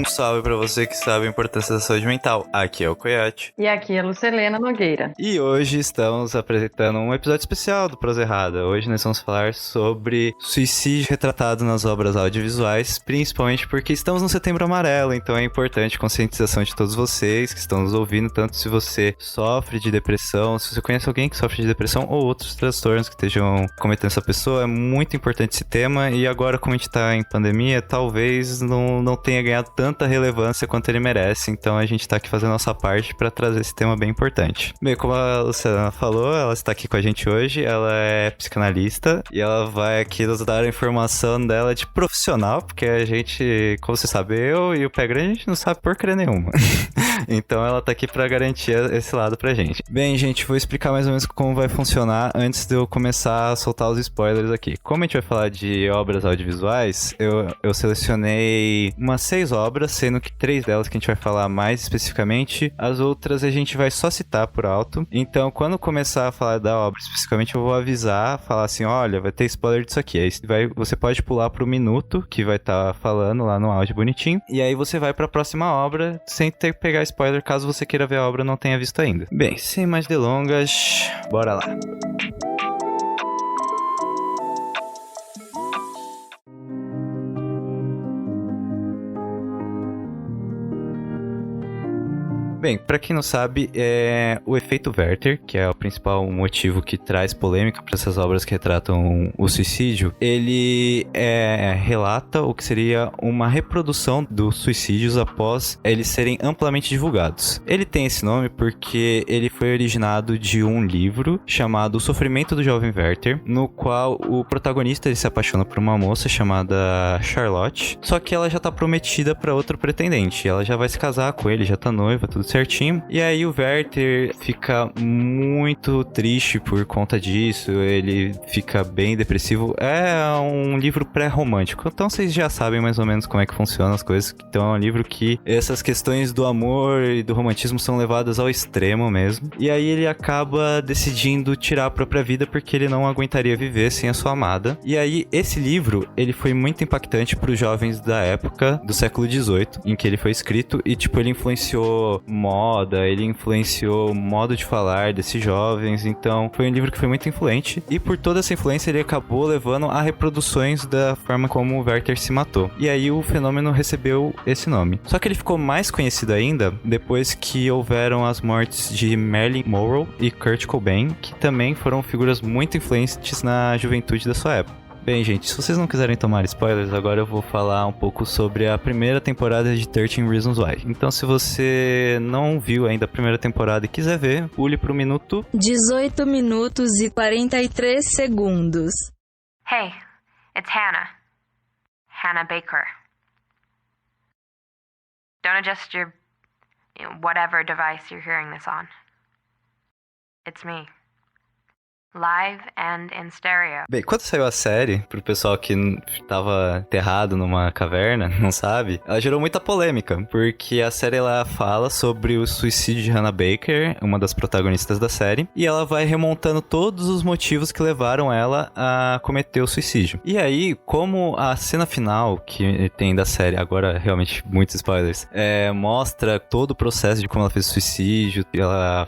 salve pra você que sabe a importância da saúde mental. Aqui é o Coyote. E aqui é Lucelena Nogueira. E hoje estamos apresentando um episódio especial do Prosa Errada. Hoje nós vamos falar sobre suicídio retratado nas obras audiovisuais, principalmente porque estamos no Setembro Amarelo, então é importante a conscientização de todos vocês que estão nos ouvindo, tanto se você sofre de depressão, se você conhece alguém que sofre de depressão ou outros transtornos que estejam cometendo essa pessoa, é muito importante esse tema. E agora, como a gente tá em pandemia, talvez não tenha ganhado tanta relevância quanto ele merece, então a gente tá aqui fazendo a nossa parte para trazer esse tema bem importante. Bem, como a Luciana falou, ela está aqui com a gente hoje, ela é psicanalista e ela vai aqui nos dar a informação dela de profissional, porque a gente, como você sabe, eu e o Pé Grande, a gente não sabe porcaria nenhuma. Então ela tá aqui pra garantir esse lado pra gente. Bem, gente, vou explicar mais ou menos como vai funcionar antes de eu começar a soltar os spoilers aqui. Como a gente vai falar de obras audiovisuais, eu selecionei umas 6 obras, sendo que 3 delas que a gente vai falar mais especificamente, as outras a gente vai só citar por alto. Então, quando começar a falar da obra especificamente, eu vou avisar, falar assim, olha, vai ter spoiler disso aqui. Aí você pode pular pro minuto, que vai estar falando lá no áudio bonitinho, e aí você vai pra próxima obra, sem ter que pegar spoiler, caso você queira ver a obra e não tenha visto ainda. Bem, sem mais delongas, bora lá. Bem, pra quem não sabe, o efeito Werther, que é o principal motivo que traz polêmica para essas obras que retratam o suicídio, ele relata o que seria uma reprodução dos suicídios após eles serem amplamente divulgados. Ele tem esse nome porque ele foi originado de um livro chamado O Sofrimento do Jovem Werther, no qual o protagonista ele se apaixona por uma moça chamada Charlotte, só que ela já tá prometida para outro pretendente, ela já vai se casar com ele, já tá noiva, tudo certinho. E aí o Werther fica muito triste por conta disso, ele fica bem depressivo. É um livro pré-romântico, então vocês já sabem mais ou menos como é que funcionam as coisas. Então é um livro que essas questões do amor e do romantismo são levadas ao extremo mesmo. E aí ele acaba decidindo tirar a própria vida porque ele não aguentaria viver sem a sua amada. E aí esse livro, ele foi muito impactante para os jovens da época do século XVIII, em que ele foi escrito, e tipo, ele influenciou moda, ele influenciou o modo de falar desses jovens, então foi um livro que foi muito influente, e por toda essa influência ele acabou levando a reproduções da forma como o Werther se matou, e aí o fenômeno recebeu esse nome. Só que ele ficou mais conhecido ainda depois que houveram as mortes de Marilyn Monroe e Kurt Cobain, que também foram figuras muito influentes na juventude da sua época. Bem, gente, se vocês não quiserem tomar spoilers, agora eu vou falar um pouco sobre a primeira temporada de 13 Reasons Why. Então, se você não viu ainda a primeira temporada e quiser ver, pule pro minuto 18 minutos e 43 segundos. Hey, it's Hannah. Hannah Baker. Don't adjust your whatever device you're hearing this on. It's me. Live and in stereo. Bem, quando saiu a série, pro pessoal que tava enterrado numa caverna, não sabe, ela gerou muita polêmica, porque a série ela fala sobre o suicídio de Hannah Baker, uma das protagonistas da série, e ela vai remontando todos os motivos que levaram ela a cometer o suicídio. E aí, como a cena final que tem da série, agora realmente muitos spoilers, mostra todo o processo de como ela fez o suicídio, ela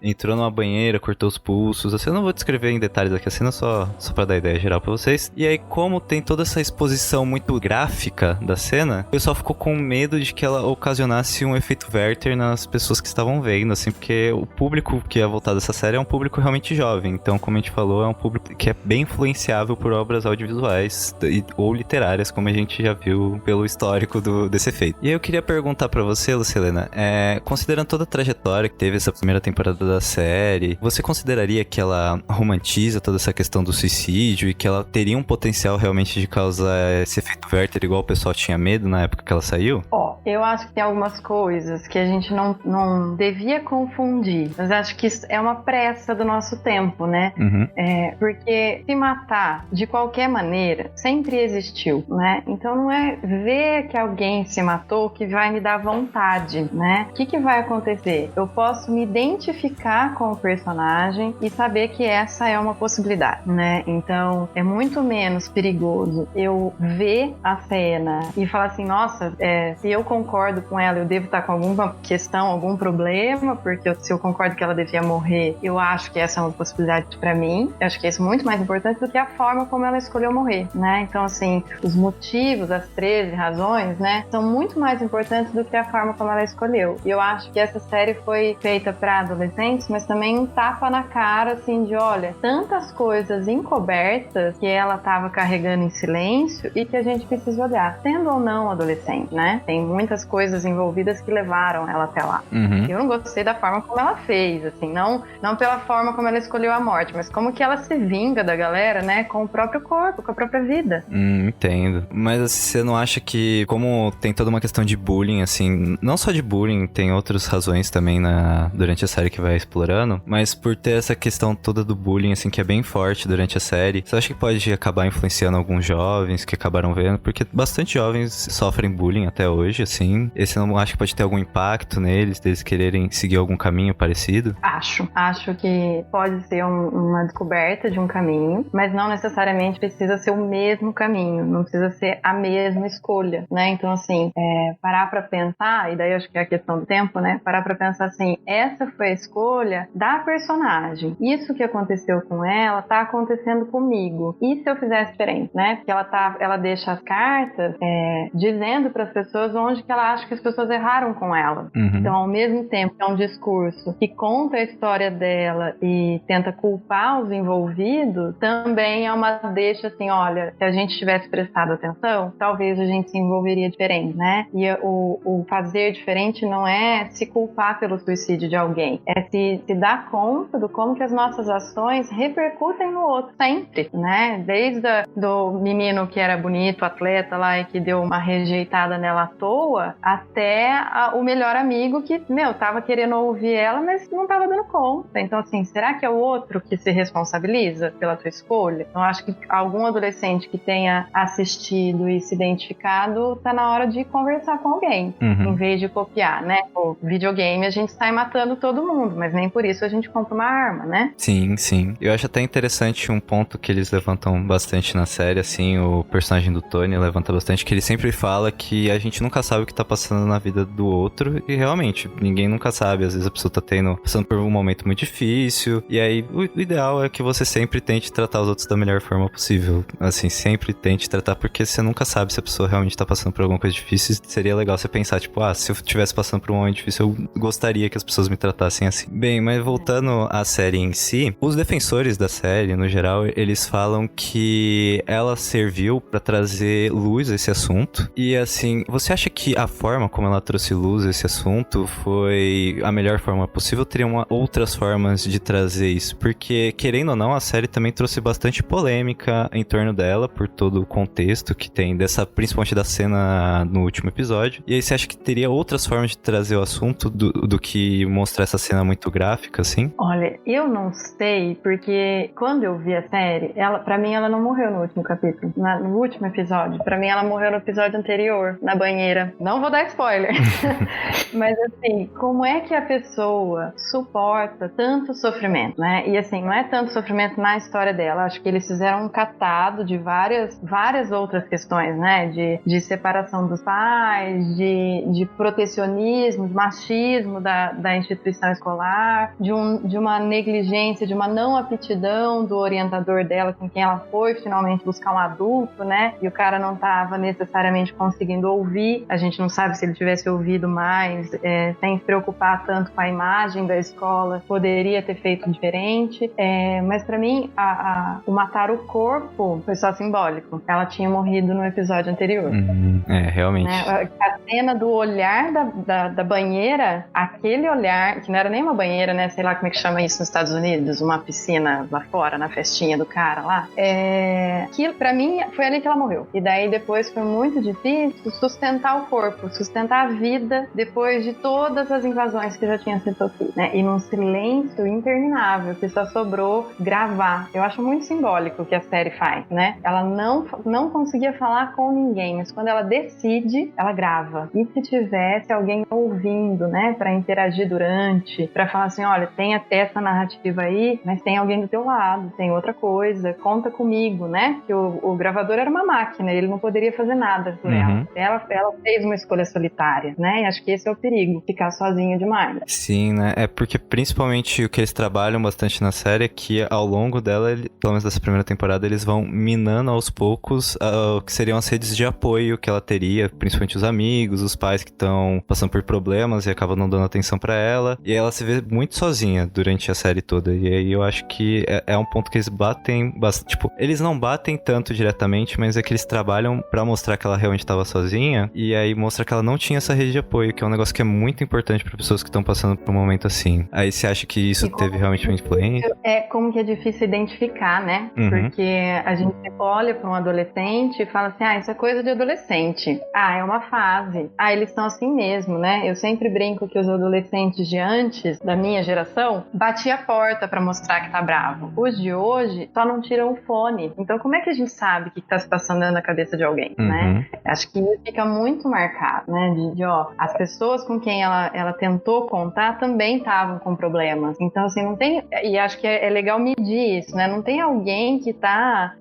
entrou numa banheira, cortou os pulsos, assim, eu não vou descrever em detalhes aqui a cena, só pra dar ideia geral pra vocês. E aí, como tem toda essa exposição muito gráfica da cena, o pessoal ficou com medo de que ela ocasionasse um efeito Werther nas pessoas que estavam vendo, assim, porque o público que é voltado a essa série é um público realmente jovem. Então, como a gente falou, é um público que é bem influenciável por obras audiovisuais ou literárias, como a gente já viu pelo histórico desse efeito. E aí eu queria perguntar pra você, Lucelena, considerando toda a trajetória que teve essa primeira temporada da série, você consideraria que ela romantiza toda essa questão do suicídio e que ela teria um potencial realmente de causar esse efeito Werther igual o pessoal tinha medo na época que ela saiu? Eu acho que tem algumas coisas que a gente não devia confundir, mas acho que isso é uma pressa do nosso tempo, né? Uhum. Porque se matar de qualquer maneira sempre existiu, né? Então não é ver que alguém se matou que vai me dar vontade, né? O que vai acontecer? Eu posso me identificar com o personagem e saber que essa é uma possibilidade, né? Então, é muito menos perigoso eu ver a cena e falar assim, nossa, se eu concordo com ela, eu devo estar com alguma questão, algum problema, porque se eu concordo que ela devia morrer, eu acho que essa é uma possibilidade pra mim. Eu acho que isso é muito mais importante do que a forma como ela escolheu morrer, né? Então, assim, os motivos, as 13 razões, né, são muito mais importantes do que a forma como ela escolheu. E eu acho que essa série foi feita pra adolescentes, mas também um tapa na cara, assim, de olha, tantas coisas encobertas que ela tava carregando em silêncio e que a gente precisa olhar, sendo ou não adolescente, né? Tem muitas coisas envolvidas que levaram ela até lá. Eu não gostei da forma como ela fez, assim, não pela forma como ela escolheu a morte, mas como que ela se vinga da galera, né, com o próprio corpo, com a própria vida. Entendo. Mas assim, você não acha que, como tem toda uma questão de bullying, assim, não só de bullying, tem outras razões também durante a série que vai explorando, mas por ter essa questão toda do bullying, assim, que é bem forte durante a série, você acha que pode acabar influenciando alguns jovens que acabaram vendo? Porque bastante jovens sofrem bullying até hoje, assim. Esse não acha que pode ter algum impacto neles, deles quererem seguir algum caminho parecido? Acho que pode ser uma descoberta de um caminho, mas não necessariamente precisa ser o mesmo caminho, não precisa ser a mesma escolha, né? Então, assim, parar pra pensar, e daí acho que é a questão do tempo, né? Parar pra pensar assim, essa foi a escolha da personagem. Isso que aconteceu com ela tá acontecendo comigo. E se eu fizesse diferente, né? Porque ela deixa as cartas dizendo pras pessoas onde que ela acha que as pessoas erraram com ela. Então, ao mesmo tempo que é um discurso que conta a história dela e tenta culpar os envolvidos, também é uma deixa assim, olha, se a gente tivesse prestado atenção, talvez a gente se envolveria diferente, né? E o fazer diferente não é se culpar pelo suicídio de alguém, é se dar conta do como que as nossas ações repercutem no outro sempre, né? Desde do menino que era bonito, atleta lá e que deu uma rejeitada nela à toa, até o melhor amigo que, tava querendo ouvir ela, mas não tava dando conta. Então, assim, será que é o outro que se responsabiliza pela tua escolha? Eu acho que algum adolescente que tenha assistido e se identificado, tá na hora de conversar com alguém, em vez de copiar, né? O videogame a gente sai matando todo mundo, mas nem por isso a gente compra uma arma, né? Sim, sim. Eu acho até interessante um ponto que eles levantam bastante na série, assim, o personagem do Tony levanta bastante, que ele sempre fala que a gente nunca sabe o que tá passando na vida do outro, e realmente, ninguém nunca sabe. Às vezes a pessoa tá passando por um momento muito difícil, e aí o ideal é que você sempre tente tratar os outros da melhor forma possível. Assim, sempre tente tratar, porque você nunca sabe se a pessoa realmente tá passando por alguma coisa difícil. Seria legal você pensar, tipo, se eu estivesse passando por um momento difícil, eu gostaria que as pessoas me tratassem assim. Bem, mas voltando à série em si, os defensores da série, no geral, eles falam que ela serviu pra trazer luz a esse assunto. E assim, você acha que a forma como ela trouxe luz a esse assunto foi a melhor forma possível? Teriam outras formas de trazer isso? Porque, querendo ou não, a série também trouxe bastante polêmica em torno dela, por todo o contexto que tem principalmente da cena no último episódio. E aí, você acha que teria outras formas de trazer o assunto do que mostrar essa cena muito gráfica, assim? Olha, eu não sei, porque quando eu vi a série, pra mim ela não morreu no último capítulo, no último episódio. Pra mim ela morreu no episódio anterior, na banheira. Não vou dar spoiler. Mas assim, como é que a pessoa suporta tanto sofrimento, né? E assim, não é tanto sofrimento na história dela. Acho que eles fizeram um catado de várias outras questões, né? De separação dos pais, de protecionismo, de machismo da instituição escolar, de uma negligência, de uma não aptidão do orientador dela com quem ela foi finalmente buscar um adulto, né? E o cara não estava necessariamente conseguindo ouvir. A gente não sabe se ele tivesse ouvido mais, sem se preocupar tanto com a imagem da escola, poderia ter feito diferente. Mas pra mim, o matar o corpo foi só simbólico. Ela tinha morrido no episódio anterior. Realmente. Né? A cena do olhar da banheira, aquele olhar, que não era nem uma banheira, né? Sei lá como é que chama isso nos Estados Unidos, uma piscina lá fora, na festinha do cara lá. Que pra mim foi ali que ela morreu. E daí depois foi muito difícil sustentar o corpo, sustentar a vida depois de todas as invasões que já tinham sido sofridas, né? E num silêncio interminável, que só sobrou gravar. Eu acho muito simbólico o que a série faz, né? Ela não conseguia falar com ninguém, mas quando ela decide, ela grava. E se tivesse alguém ouvindo, né, pra interagir durante, pra falar assim, olha, tem até essa narrativa aí, mas tem alguém do teu lado, tem outra coisa, conta comigo, né? Que o gravador era uma máquina, ele não poderia fazer nada por ela. Ela fez uma escolha solitária, né? E acho que esse é o perigo, ficar sozinha demais. Sim, né? É porque principalmente o que eles trabalham bastante na série é que ao longo dela, pelo menos dessa primeira temporada, eles vão minando aos poucos o que seriam as redes de apoio que ela teria, principalmente os amigos, os pais que estão passando por problemas e acabam não dando atenção pra ela. E ela se vê muito sozinha durante a série toda. E aí eu acho que é um ponto que eles batem bastante. Tipo, eles não batem tanto diretamente, mas é que eles trabalham pra mostrar que ela realmente estava sozinha. E aí mostra que ela não tinha essa rede de apoio, que é um negócio que é muito importante pra pessoas que estão passando por um momento assim. Aí você acha que isso teve realmente uma influência? Como que é difícil identificar, né? Porque a gente olha pra um adolescente e fala assim, isso é coisa de adolescente. É uma fase. Eles são assim mesmo, né? Eu sempre brinco que os adolescentes de antes, da minha geração, batia a porta pra mostrar que tá bravo. Os de hoje só não tiram o fone. Então como é que a gente sabe o que tá se passando na cabeça de alguém, né? Acho que isso fica muito marcado, né? As pessoas com quem ela tentou contar também estavam com problemas. Então assim, não tem... E acho que é legal medir isso, né? Não tem alguém que tá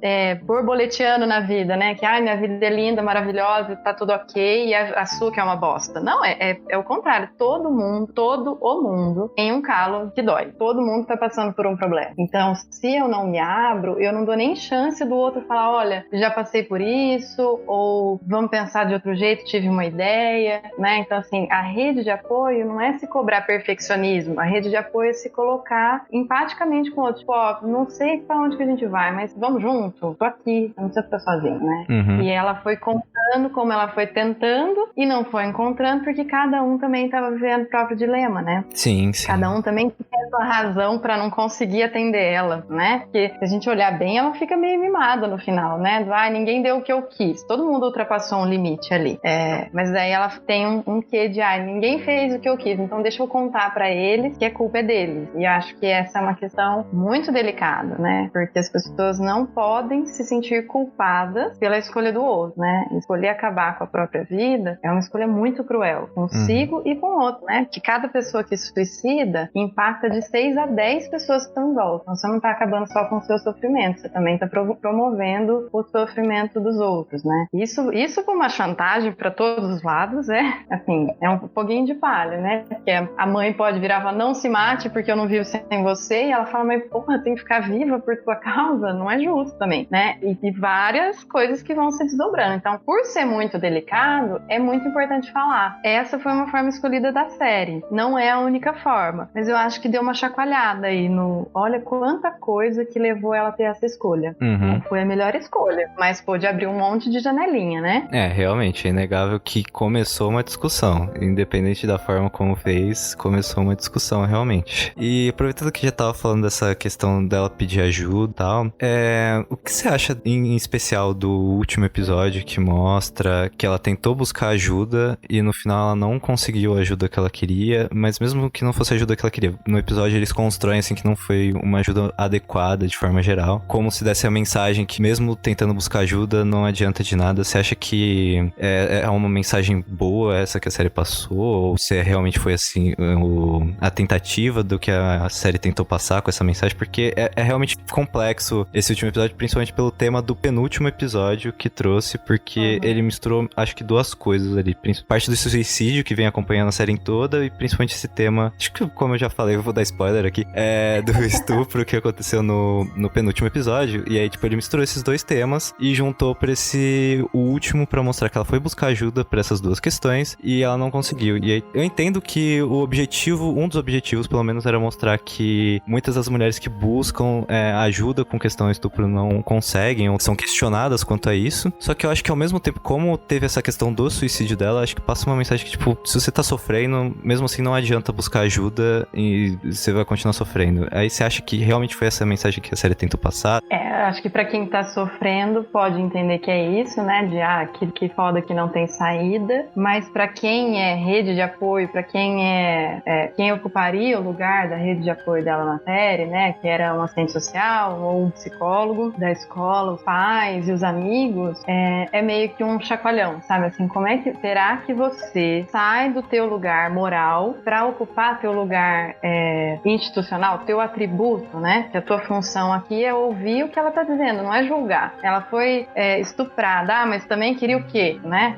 borboleteando na vida, né? Que, minha vida é linda, maravilhosa, tá tudo ok, e a sua que é uma bosta. Não, é o contrário. Todo o mundo tem um calo que dói. Todo mundo tá passando por um problema. Então, se eu não me abro, eu não dou nem chance do outro falar, olha, já passei por isso, ou vamos pensar de outro jeito, tive uma ideia, né? Então, assim, a rede de apoio não é se cobrar perfeccionismo. A rede de apoio é se colocar empaticamente com o outro. Tipo, não sei pra onde que a gente vai, mas vamos junto? Tô aqui, não precisa ficar sozinho, né? E ela foi contando como ela foi tentando e não foi encontrando, porque cada um também estava vivendo o próprio dilema, né? Sim. Cada um também tem sua razão pra não conseguir atender ela, né? Porque se a gente olhar bem, ela fica meio mimada no final, né? Ninguém deu o que eu quis. Todo mundo ultrapassou um limite ali. Mas daí ela tem um quê de, ninguém fez o que eu quis, então deixa eu contar pra eles que a culpa é deles. E acho que essa é uma questão muito delicada, né? Porque as pessoas não podem se sentir culpadas pela escolha do outro, né? Escolher acabar com a própria vida é uma escolha muito cruel, consigo e com o outro, né? Que cada pessoa que se suicida impacta de 6 a 10 pessoas que estão em volta. Então você não tá acabando só com o seu sofrimento, você também tá promovendo o sofrimento dos outros, né? Isso com uma chantagem para todos os lados assim, é um foguinho de palha, né? Porque a mãe pode virar e falar, não se mate porque eu não vivo sem você, e ela fala, mas porra, tem que ficar viva por tua causa, não é justo também, né? E várias coisas que vão se desdobrando. Então, por ser muito delicado, é muito importante falar. Essa foi uma forma escolhida da série. Não é a única forma, mas eu acho que deu uma chacoalhada aí olha quanta coisa que levou ela a ter essa escolha. Não foi a melhor escolha, mas pôde abrir um monte de janelinha, né? Realmente, é inegável que começou uma discussão. Independente da forma como fez, começou uma discussão, realmente. E aproveitando que já tava falando dessa questão dela pedir ajuda e tal, o que você acha em especial do último episódio que mostra que ela tentou buscar ajuda e no final ela não conseguiu a ajuda que ela queria, mas mesmo que não fosse a ajuda que ela queria, no episódio eles constroem assim que não foi uma ajuda adequada de forma geral, como se desse a mensagem que mesmo tentando buscar ajuda não adianta de nada. Você acha que é uma mensagem boa essa que a série passou, ou se realmente foi assim a tentativa do que a série tentou passar com essa mensagem? Porque é realmente complexo esse último episódio, principalmente pelo tema do penúltimo episódio que trouxe, porque ele misturou, acho que duas coisas ali, parte do suicídio que vem acompanhando a série toda e principalmente esse tema, acho que como eu já falei, eu vou dar spoiler aqui, do estupro que aconteceu no penúltimo episódio, e aí tipo ele misturou esses dois temas e juntou pra o último pra mostrar que ela foi buscar ajuda pra essas duas questões e ela não conseguiu. E aí eu entendo que um dos objetivos pelo menos era mostrar que muitas das mulheres que buscam ajuda com questão de estupro não conseguem ou são questionadas quanto a isso, só que eu acho que ao mesmo tempo, como teve essa questão do suicídio dela, acho que passa uma mensagem que tipo, se você tá sofrendo, mesmo assim não adianta buscar ajuda e você vai continuar sofrendo. Aí você acha que realmente foi essa mensagem que a série tentou passar? Acho que pra quem tá sofrendo pode entender que é isso, né? De que foda que não tem saída. Mas pra quem é rede de apoio, pra quem quem ocuparia o lugar da rede de apoio dela na série, né? Que era um assistente social ou um psicólogo da escola, os pais e os amigos, é meio que um chacoalhão, sabe? Assim, como é que será que você sai do teu lugar moral pra ocupar teu lugar institucional, teu atributo, né? Que a tua função aqui é ouvir o que ela tá dizendo, não é julgar. Ela foi estuprada, mas também queria o quê, né?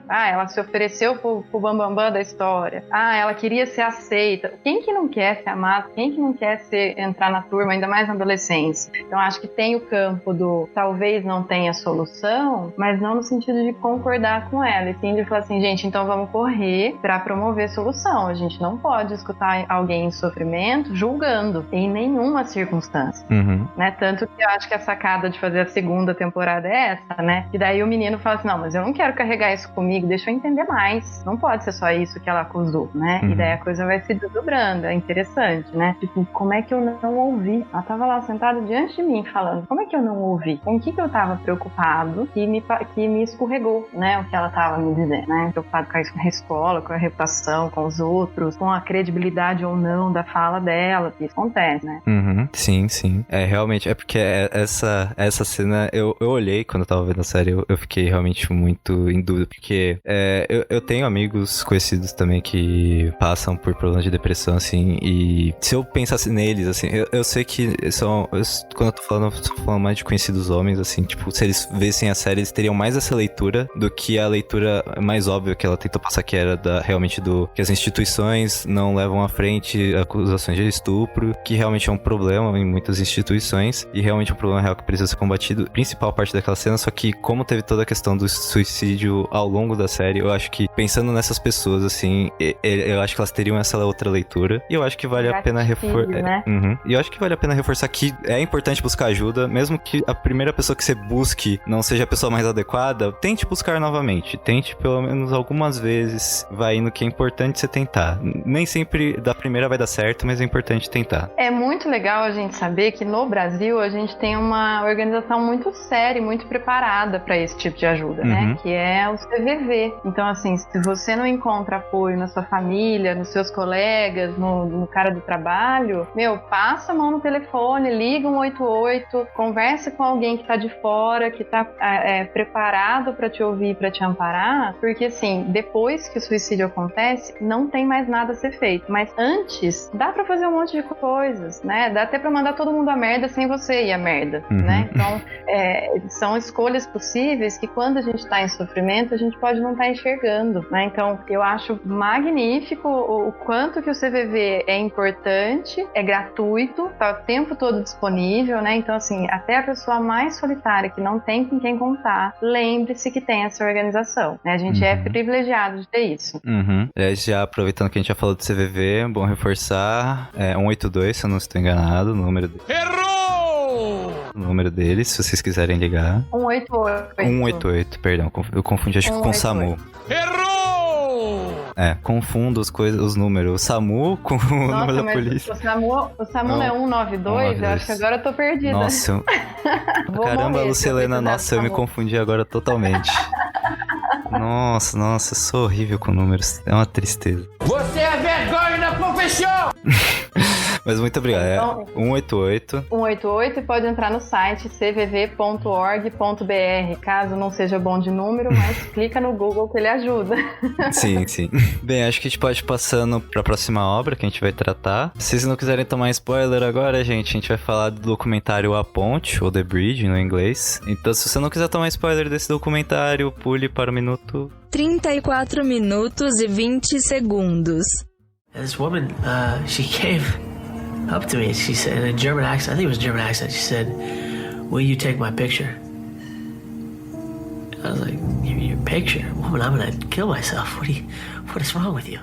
Ela se ofereceu pro bambambam da história. Ela queria ser aceita. Quem que não quer ser amado? Quem que não quer entrar na turma, ainda mais na adolescência? Então acho que tem o campo do talvez não tenha solução, mas não no sentido de concordar com ela, e sim de falar assim, gente, então vamos correr pra promover solução. A gente não pode escutar alguém em sofrimento julgando em nenhuma circunstância, né? Tanto que eu acho que a sacada de fazer a segunda temporada é essa, né? E daí o menino fala assim, não, mas eu não quero carregar isso comigo, deixa eu entender mais. Não pode ser só isso que ela acusou, né? E daí a coisa vai se desdobrando, é interessante, né? Tipo, como é que eu não ouvi? Ela tava lá sentada diante de mim falando, como é que eu não ouvi? Com o que eu tava preocupado que me escorregou, né? O que ela tava me dizendo, né? Preocupado com a escola, com a reputação, com os outros, com a credibilidade ou não da fala dela, que isso acontece, né? Sim, sim. Realmente, porque essa cena, eu olhei quando eu tava vendo a série, eu fiquei realmente muito em dúvida, porque eu tenho amigos conhecidos também que passam por problemas de depressão, assim, e se eu pensasse neles, assim, eu sei que quando eu tô falando mais de conhecidos homens, assim, tipo, se eles vissem a série, eles teriam mais essa leitura do que a leitura mais óbvia que ela tentou passar, que era realmente que as instituições não levam à frente acusações de estupro, que realmente é um problema em muitas instituições, e realmente é um problema real que precisa ser combatido, principal parte daquela cena, só que como teve toda a questão do suicídio ao longo da série, eu acho que pensando nessas pessoas, assim, eu acho que elas teriam essa outra leitura, e eu acho que vale a pena reforçar, né? E eu acho que vale a pena reforçar que é importante buscar ajuda, mesmo que a primeira pessoa que você busque não seja a pessoa mais adequada, tente buscar novamente, tente pelo menos algumas vezes, vai indo que é importante você tentar. Nem sempre da primeira vai dar certo, mas é importante tentar. É muito legal a gente saber que no Brasil a gente tem uma organização muito séria e muito preparada para esse tipo de ajuda, né? Que é o CVV. Então, assim, se você não encontra apoio na sua família, nos seus colegas, no cara do trabalho, passa a mão no telefone, liga 188, conversa com alguém que tá de fora, que tá preparado para te ouvir, para te amparar, porque, assim, depois que o suicídio acontece, não tem mais nada a ser feito. Mas antes, dá pra fazer um monte de coisas, né? Dá até pra mandar todo mundo a merda sem você ir a merda, né? Então, são escolhas possíveis que quando a gente tá em sofrimento, a gente pode não estar enxergando, né? Então, eu acho magnífico o quanto que o CVV é importante, é gratuito, tá o tempo todo disponível, né? Então, assim, até a pessoa mais solitária que não tem com quem contar, lembre-se que tem essa organização, né? A gente é privilegiado de ter isso. Já aproveitando que a gente já falou do CVV, é bom reforçar, 182, se eu não estou enganado, o número dele. Errou! O número dele, se vocês quiserem ligar. 188. 188, perdão, eu confundi, acho que com o SAMU. Errou! Confundo os números. O SAMU com o número da polícia. O SAMU não é 192? Eu acho que agora eu tô perdida. Nossa, caramba, Lucilena, eu me confundi agora totalmente. Nossa, sou horrível com números. É uma tristeza. Você é vergonha na profissão! Mas muito obrigado. Então, 188. 188 e pode entrar no site cvv.org.br. Caso não seja bom de número, mas clica no Google que ele ajuda. Sim. Bem, acho que a gente pode ir passando pra próxima obra que a gente vai tratar. Se vocês não quiserem tomar spoiler agora, gente, a gente vai falar do documentário A Ponte, ou The Bridge no inglês. Então, se você não quiser tomar spoiler desse documentário, pule para o minuto 34 minutos e 20 segundos. This woman, she came up to me and she said, in a German accent, I think it was a German accent, she said, "Will you take my picture?" I was like, your picture? Woman, I'm gonna kill myself. What is wrong with you?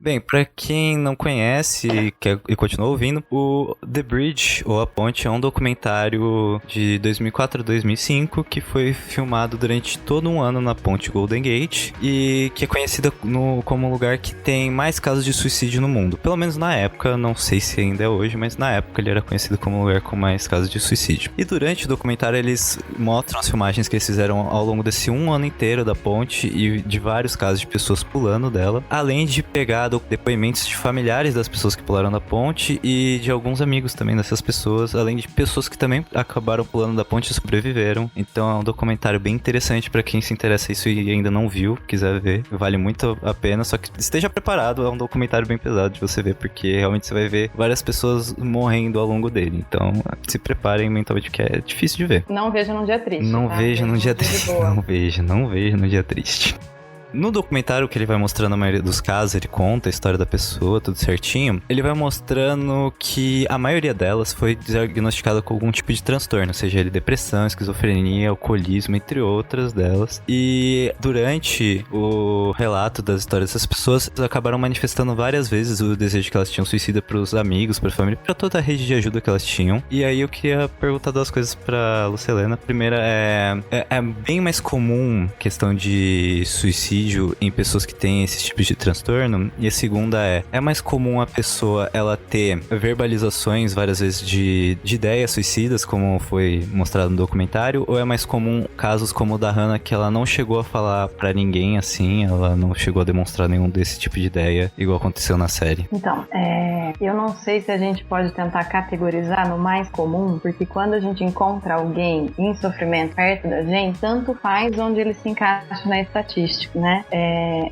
Bem, pra quem não conhece e continua ouvindo, o The Bridge, ou A Ponte, é um documentário de 2004 a 2005 que foi filmado durante todo um ano na Ponte Golden Gate e que é conhecida como um lugar que tem mais casos de suicídio no mundo. Pelo menos na época, não sei se ainda é hoje, mas na época ele era conhecido como um lugar com mais casos de suicídio. E durante o documentário eles mostram as filmagens que eles fizeram ao longo desse um ano inteiro da ponte e de vários casos de pessoas pulando dela, além de pegar depoimentos de familiares das pessoas que pularam da ponte e de alguns amigos também dessas pessoas, além de pessoas que também acabaram pulando da ponte e sobreviveram. Então é um documentário bem interessante pra quem se interessa isso e ainda não viu, quiser ver, vale muito a pena, só que esteja preparado, é um documentário bem pesado de você ver, porque realmente você vai ver várias pessoas morrendo ao longo dele, então se preparem mentalmente, que é difícil de ver. Não veja num dia triste. Não tá? veja num dia triste, não veja num dia triste. No documentário que ele vai mostrando a maioria dos casos, ele conta a história da pessoa, tudo certinho. Ele vai mostrando que a maioria delas foi diagnosticada com algum tipo de transtorno, seja ele depressão, esquizofrenia, alcoolismo, entre outras delas. E durante o relato das histórias dessas pessoas, elas acabaram manifestando várias vezes o desejo que elas tinham suicida pros amigos, pra família, pra toda a rede de ajuda que elas tinham. E aí eu queria perguntar duas coisas pra Lucilena. A primeira é bem mais comum questão de suicídio em pessoas que têm esse tipo de transtorno, e a segunda é mais comum a pessoa ela ter verbalizações várias vezes de ideias suicidas, como foi mostrado no documentário, ou é mais comum casos como o da Hannah, que ela não chegou a falar pra ninguém assim, ela não chegou a demonstrar nenhum desse tipo de ideia, igual aconteceu na série? Então, eu não sei se a gente pode tentar categorizar no mais comum, porque quando a gente encontra alguém em sofrimento perto da gente, tanto faz onde ele se encaixa na estatística, né?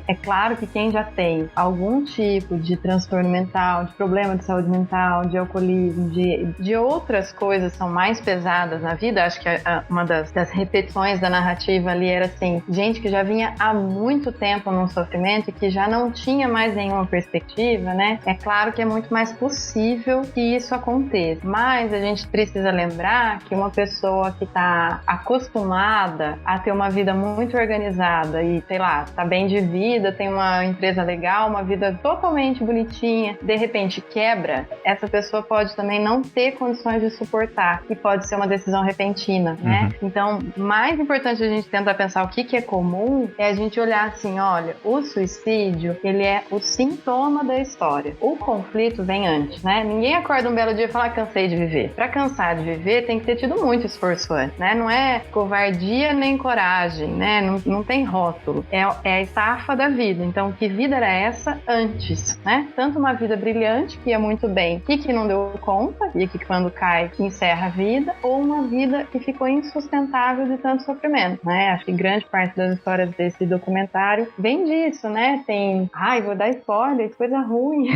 É claro que quem já tem algum tipo de transtorno mental, de problema de saúde mental, de alcoolismo, de outras coisas são mais pesadas na vida, acho que uma das repetições da narrativa ali era assim, gente que já vinha há muito tempo num sofrimento e que já não tinha mais nenhuma perspectiva, né? É claro que é muito mais possível que isso aconteça, mas a gente precisa lembrar que uma pessoa que está acostumada a ter uma vida muito organizada e, sei lá, tá bem de vida, tem uma empresa legal, uma vida totalmente bonitinha, de repente quebra, essa pessoa pode também não ter condições de suportar e pode ser uma decisão repentina, né? Então, mais importante a gente tentar pensar o que é comum é a gente olhar assim, olha, o suicídio, ele é o sintoma da história. O conflito vem antes, né? Ninguém acorda um belo dia e fala, cansei de viver. Pra cansar de viver, tem que ter tido muito esforço antes, né? Não é covardia nem coragem, né? Não tem rótulo. É a estafa da vida. Então, que vida era essa antes, né? Tanto uma vida brilhante, que ia muito bem, e que não deu conta, e que quando cai, encerra a vida, ou uma vida que ficou insustentável de tanto sofrimento, né? Acho que grande parte das histórias desse documentário vem disso, né? Tem... vou dar spoiler, coisa ruim.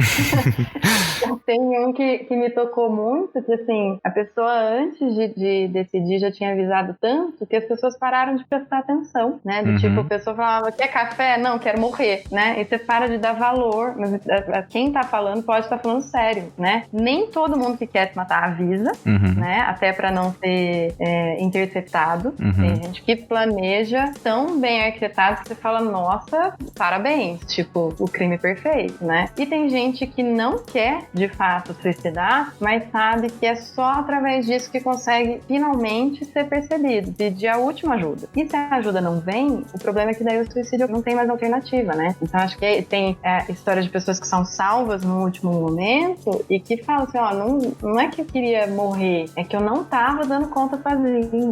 Tem um que me tocou muito, que assim, a pessoa antes de decidir já tinha avisado tanto que as pessoas pararam de prestar atenção, né? Do tipo, a pessoa falava, quer café? Não, quero morrer, né? E você para de dar valor, mas quem tá falando pode estar falando sério, né? Nem todo mundo que quer se matar avisa, né? Até pra não ser interceptado. Tem gente que planeja tão bem arquitetado que você fala, nossa, parabéns, tipo, o crime perfeito, né? E tem gente que não quer, de fato, suicidar, mas sabe que é só através disso que consegue finalmente ser percebido, pedir a última ajuda. E se a ajuda não vem, o problema é que daí o suicídio não tem mais alternativa, né? Então acho que tem história de pessoas que são salvas no último momento e que falam assim, ó, não é que eu queria morrer, é que eu não tava dando conta sozinho.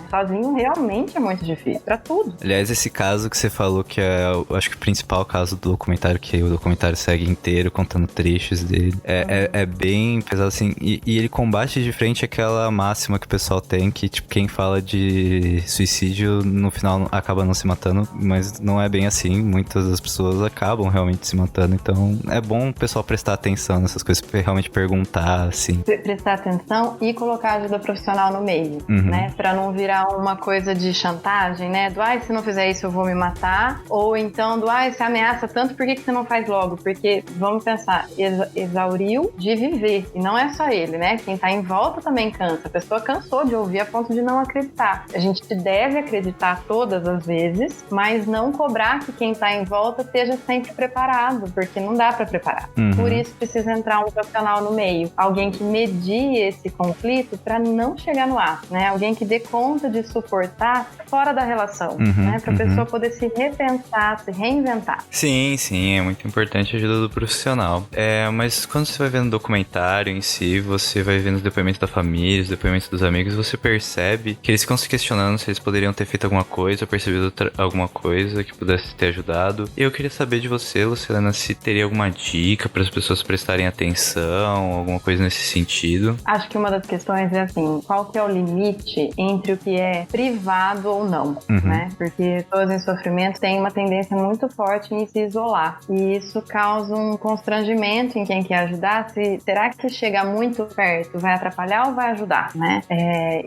Sozinho realmente é muito difícil, pra tudo. Aliás, esse caso que você falou que eu acho que o principal caso do documentário, que o documentário segue inteiro, contando trechos dele, é bem pesado assim, e ele combate de frente aquela máxima que o pessoal tem, que tipo, quem fala de suicídio no final acaba não se matando, mas não é bem assim, muitas das pessoas acabam realmente se matando, então é bom o pessoal prestar atenção nessas coisas, realmente perguntar, assim. Prestar atenção e colocar ajuda profissional no meio, né, pra não virar uma coisa de chantagem, né, do se não fizer isso eu vou me matar, ou então do você ameaça tanto, por que você não faz logo? Porque, vamos pensar, exauriu de viver, e não é só ele, né, quem tá em volta também cansa, a pessoa cansou de ouvir a ponto de não acreditar. A gente deve acreditar todas as vezes, mas não não cobrar que quem tá em volta esteja sempre preparado, porque não dá pra preparar. Por isso precisa entrar um profissional no meio, alguém que medie esse conflito pra não chegar no ato, né? Alguém que dê conta de suportar fora da relação, né? Pra pessoa poder se repensar, se reinventar. Sim, é muito importante a ajuda do profissional. Mas quando você vai vendo o documentário em si, você vai vendo os depoimentos da família, os depoimentos dos amigos, você percebe que eles ficam se questionando se eles poderiam ter feito alguma coisa, percebido alguma coisa que pudesse ter ajudado. E eu queria saber de você, Luciana, se teria alguma dica para as pessoas prestarem atenção, alguma coisa nesse sentido. Acho que uma das questões é assim, qual que é o limite entre o que é privado ou não, né? Porque pessoas em sofrimento têm uma tendência muito forte em se isolar. E isso causa um constrangimento em quem quer ajudar. Será que chegar muito perto vai atrapalhar ou vai ajudar, né?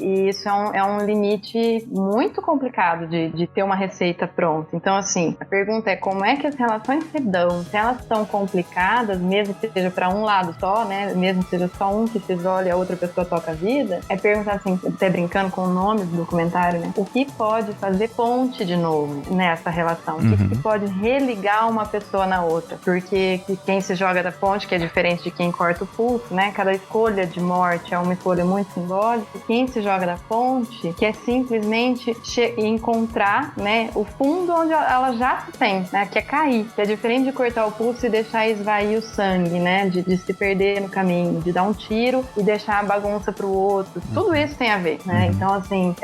E isso é um limite muito complicado de ter uma receita pronta. Então, assim, a pergunta é como é que as relações se dão? Se elas são complicadas, mesmo que seja para um lado só, né? Mesmo que seja só um que se isole e a outra pessoa toca a vida, é perguntar assim, até brincando com o nome do documentário, né? O que pode fazer ponte de novo nessa relação? O que pode religar uma pessoa na outra? Porque quem se joga da ponte, que é diferente de quem corta o pulso, né? Cada escolha de morte é uma escolha muito simbólica. Quem se joga da ponte quer simplesmente encontrar, né, o fundo onde ela já se tem, né? Que é cair. Que é diferente de cortar o pulso e deixar esvair o sangue, né? De se perder no caminho, de dar um tiro e deixar a bagunça pro outro. Tudo isso tem a ver, né? Então, assim,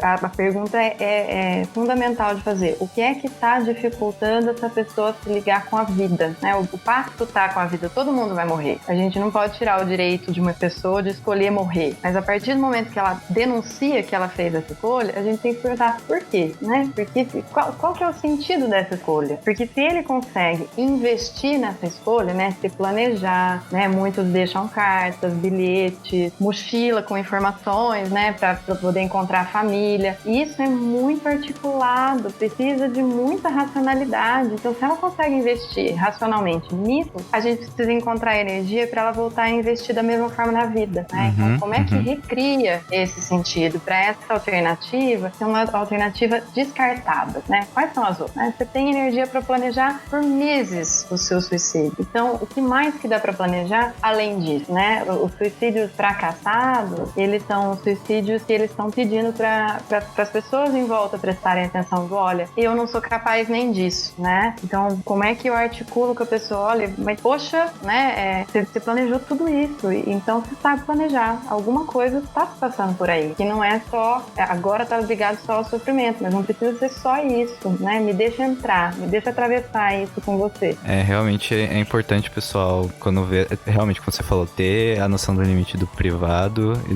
a pergunta é fundamental de fazer. O que é que tá dificultando essa pessoa se ligar com a vida, né? O pacto tá com a vida. Todo mundo vai morrer. A gente não pode tirar o direito de uma pessoa de escolher morrer. Mas a partir do momento que ela denuncia que ela fez essa escolha, a gente tem que perguntar por quê, né? Porque qual que é o sentido dessa escolha? Porque se ele consegue investir nessa escolha, né? Se planejar, né? Muitos deixam cartas, bilhetes, mochila com informações, né? Pra poder encontrar a família. E isso é muito articulado, precisa de muita racionalidade. Então, se ela consegue investir racionalmente nisso, a gente precisa encontrar energia para ela voltar a investir da mesma forma na vida, né? Então, como é que recria esse sentido para essa alternativa ser uma alternativa descartada, né? Quais são as outras? Né? Você tem energia para planejar por meses o seu suicídio. Então, o que mais que dá para planejar além disso, né? Os suicídios fracassados, eles são suicídios que eles estão pedindo para as pessoas em volta prestarem atenção do, olha, eu não sou capaz nem disso, né? Então, como é que eu articulo com a pessoa, olha, mas poxa, né? Você planejou tudo isso, então você sabe planejar. Alguma coisa está se passando por aí, que não é só, agora tá ligado só ao sofrimento, mas não precisa ser só isso, né? Me deixa entrar, me deixa atravessar isso com você. Realmente é importante, pessoal, quando vê, realmente, como você falou, ter a noção do limite do privado e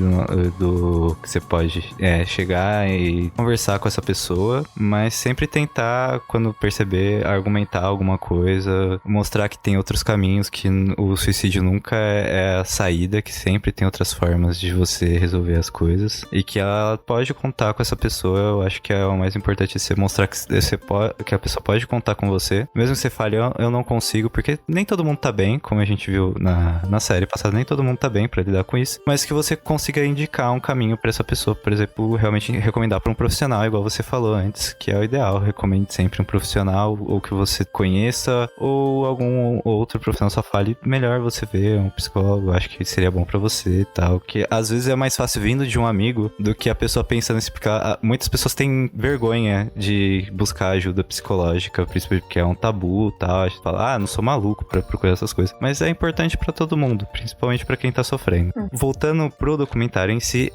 do que você pode chegar e conversar com essa pessoa, mas sempre tentar, quando perceber, argumentar alguma coisa, mostrar que tem outros caminhos, que o suicídio nunca é a saída, que sempre tem outras formas de você resolver as coisas e que ela pode contar com essa pessoa. Eu acho que é o mais importante, é você mostrar que a pessoa pode contar com você, mesmo que você fale, eu não consigo, porque nem todo mundo tá bem, como a gente viu na série passada, nem todo mundo tá bem pra lidar com isso, mas que você consiga indicar um caminho pra essa pessoa, por exemplo, realmente recomendar pra um profissional, igual você falou antes, que é o ideal. Recomende sempre um profissional, ou que você conheça, ou algum outro profissional. Só fale, melhor você ver um psicólogo, acho que seria bom pra você e tal, que às vezes é mais fácil vindo de um amigo do que a pessoa pensando nisso, porque muitas pessoas têm vergonha de buscar ajuda psicológica, principalmente porque é um tabu e tal. A gente fala, não sou maluco pra procurar essas coisas, mas é importante pra todo mundo, principalmente pra quem tá sofrendo. Voltando pro documentário em si,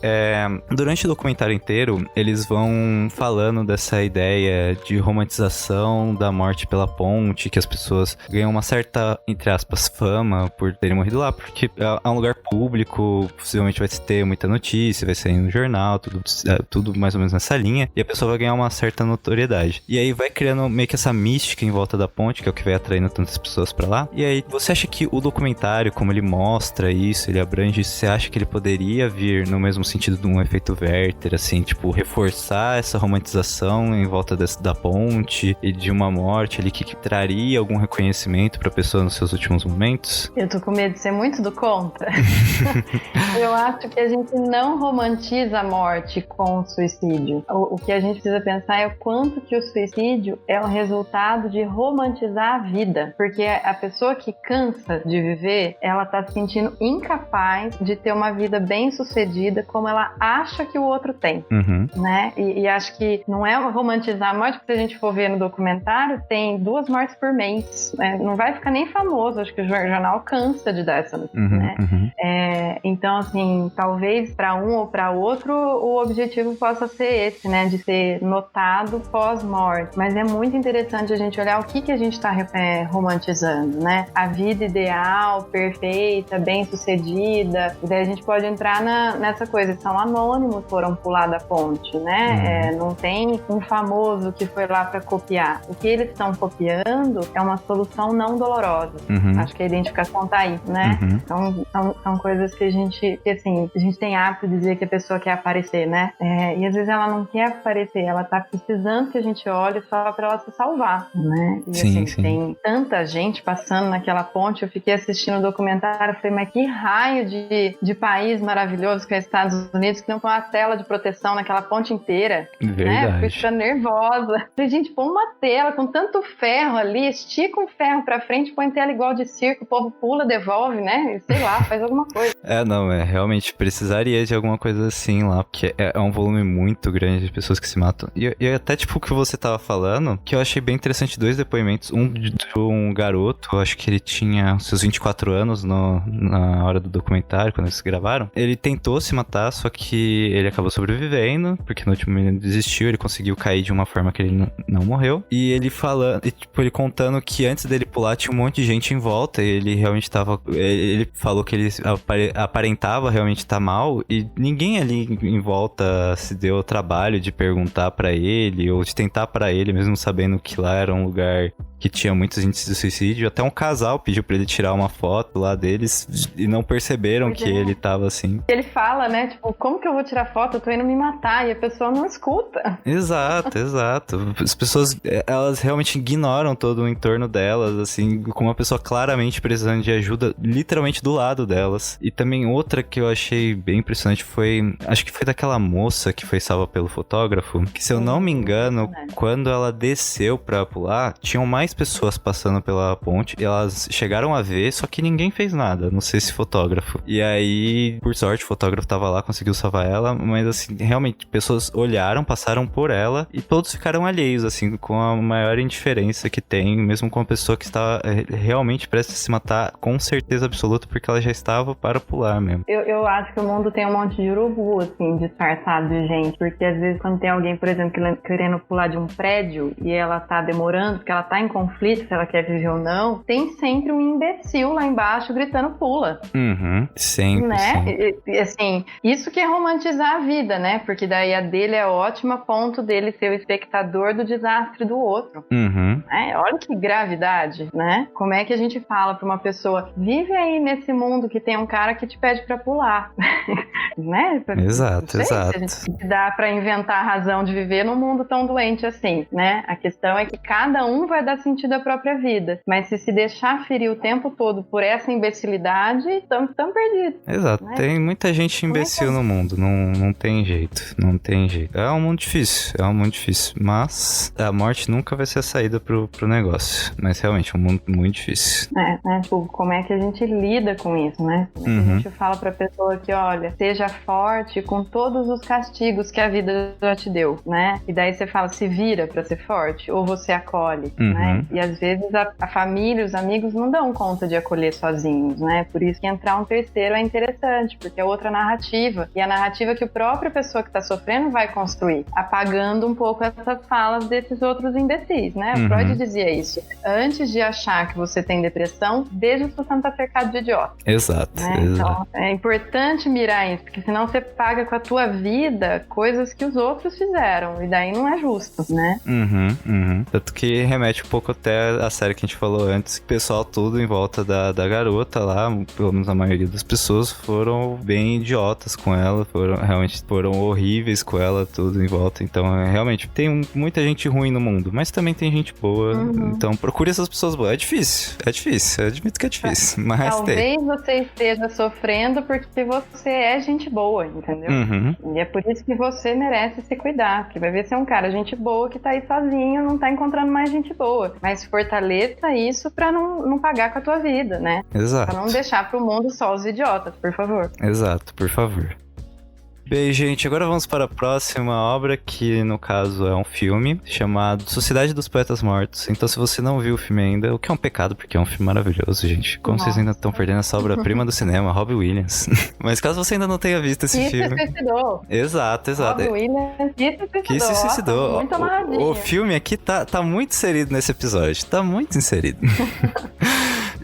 durante o documentário inteiro, eles vão falando dessa ideia de romantização da morte pela ponte, que as pessoas ganham uma certa, entre aspas, fama por terem morrido lá, porque é um lugar público, possivelmente vai ter muita notícia, vai sair no jornal, tudo mais ou menos nessa linha, e a pessoa vai ganhar uma certa notoriedade. E aí vai criando meio que essa mística em volta da ponte, que é o que vai atraindo tantas pessoas pra lá. E aí, você acha que o documentário, como ele mostra isso, ele abrange isso, você acha que ele poderia vir no mesmo sentido de um efeito Werther, assim, tipo, reforçar essa romantização em volta da ponte e de uma morte ali que traria algum reconhecimento pra pessoa nos seus últimos momentos? Eu tô com medo de ser muito do contra. Eu acho que a gente não romantiza a morte com o suicídio. O que a gente precisa pensar é o quanto que o suicídio é o resultado de romantizar a vida, porque a pessoa que cansa de viver, ela tá se sentindo incapaz de ter uma vida bem sucedida como ela acha que o outro tem, né? E acho que não é romantizar a morte, porque se a gente for ver no documentário, tem 2 mortes por mês, né? Não vai ficar nem famoso, acho que o jornal cansa de dar essa notícia, né? Então, assim, talvez para um ou para outro o objetivo possa ser esse, né? De ser notado pós-morte. Mas é muito interessante a gente olhar o que a gente está romantizando, né? A vida ideal, perfeita, bem-sucedida. E daí a gente pode entrar nessa coisa. São anônimos, foram pular da ponte, né? Não tem um famoso que foi lá para copiar. O que eles estão copiando é uma solução não dolorosa. Acho que a identificação tá aí, né? Então, são coisas que a gente tem hábito de dizer que a pessoa quer aparecer, né? E às vezes ela não quer aparecer, ela tá precisando que a gente olhe só pra ela se salvar, né? E sim. Tem tanta gente passando naquela ponte, eu fiquei assistindo o documentário, falei, mas que raio de país maravilhoso que é os Estados Unidos, que não põe uma tela de proteção naquela ponte inteira. Verdade. Né? Fiquei ficando nervosa. Falei, gente, põe uma tela com tanto ferro ali, estica um ferro pra frente, põe tela igual de circo, o povo pula, devolve, né? Sei lá, faz alguma coisa. Realmente precisaria de alguma coisa assim lá, porque é um volume muito grande de pessoas que se matam. E até tipo o que você tava falando, que eu achei bem interessante, 2 depoimentos, um de um garoto, eu acho que ele tinha seus 24 anos na hora do documentário, quando eles gravaram. Ele tentou se matar, só que ele acabou sobrevivendo, porque no último ele desistiu, ele conseguiu cair de uma forma que ele não morreu. E ele ele contando que antes dele pular tinha um monte de gente em volta, e ele realmente ele falou que ele aparentava realmente estar mal, e ninguém ali em volta se deu o trabalho de perguntar pra ele, ou de tentar pra ele, mesmo sabendo que lá era um lugar que tinha muitos índices de suicídio. Até um casal pediu pra ele tirar uma foto lá deles e não perceberam que ele tava assim. Ele fala, né, tipo, como que eu vou tirar foto? Eu tô indo me matar, e a pessoa não escuta. Exato. As pessoas, elas realmente ignoram todo o entorno delas, assim, com uma pessoa claramente precisando de ajuda, literalmente do lado delas. E também outra que eu achei bem impressionante acho que foi daquela moça que foi salva pelo fotógrafo, que se eu não me engano, quando ela desceu pra pular, tinham mais pessoas passando pela ponte, e elas chegaram a ver, só que ninguém fez nada, não sei se fotógrafo. E aí, por sorte, o fotógrafo tava lá, conseguiu salvar ela, mas assim, realmente, pessoas olharam, passaram por ela, e todos ficaram alheios, assim, com a maior indiferença que tem, mesmo com a pessoa que estava realmente prestes a se matar, com certeza absoluta, porque ela já estava para pular mesmo. Eu acho que o mundo tem um monte de urubu, assim, disfarçado de gente, porque às vezes quando tem alguém, por exemplo, querendo pular de um prédio, e ela tá demorando, porque ela tá em conflito, se ela quer viver ou não, tem sempre um imbecil lá embaixo gritando pula. Sempre. Né? E, assim, isso que é romantizar a vida, né? Porque daí a dele é ótima, a ponto dele ser o espectador do desastre do outro. Olha que gravidade, né? Como é que a gente fala pra uma pessoa, vive aí nesse mundo que tem um cara que te pede pra pular, né? Exato. Se a gente dá pra inventar a razão de viver num mundo tão doente assim, né? A questão é que cada um vai dar sentido à própria vida, mas se deixar ferir o tempo todo por essa imbecilidade, estamos perdidos. Exato, né? Tem muita gente imbecil no mundo, não tem jeito, É um mundo difícil, mas a morte nunca vai ser a saída pro negócio, mas realmente é um mundo muito difícil. Tipo, como é que a gente lida com isso, né? A gente fala pra pessoa que, olha, seja forte com todos os castigos que a vida já te deu, né? E daí você fala, se vira pra ser forte, ou você acolhe, né? E às vezes a família, os amigos não dão conta de acolher sozinhos, né? Por isso que entrar um terceiro é interessante, porque é outra narrativa. E a narrativa que a própria pessoa que tá sofrendo vai construir, apagando um pouco essas falas desses outros imbecis, né? O Freud dizia isso. Antes de achar que você tem depressão, veja se você não tá cercado de idiota. Exato. Então, é importante mirar isso, porque senão você paga com a tua vida coisas que os outros fizeram, e daí não é justo, né? Tanto que remete um pouco até a série que a gente falou antes, que o pessoal tudo em volta da garota lá, pelo menos a maioria das pessoas, foram bem idiotas com ela, foram horríveis com ela, tudo em volta. Então, realmente, tem muita gente ruim no mundo, mas também tem gente boa. Então, procure essas pessoas boas. É difícil, eu admito que é difícil, mas talvez você esteja sofrendo porque você é gente gente boa, entendeu? Uhum. E é por isso que você merece se cuidar, porque vai ver se é um cara gente boa que tá aí sozinho, não tá encontrando mais gente boa. Mas fortaleça isso pra não pagar com a tua vida, né? Exato. Pra não deixar pro mundo só os idiotas, por favor. Exato, por favor. Bem, gente, agora vamos para a próxima obra, que no caso é um filme chamado Sociedade dos Poetas Mortos. Então, se você não viu o filme ainda, o que é um pecado, porque é um filme maravilhoso, gente. Como vocês ainda estão perdendo essa obra-prima do cinema, Robbie Williams. Mas caso você ainda não tenha visto esse filme... se suicidou. Exato. Robbie Williams Que se suicidou. Nossa, muito amarradinho. O filme aqui tá muito inserido nesse episódio. Tá muito inserido.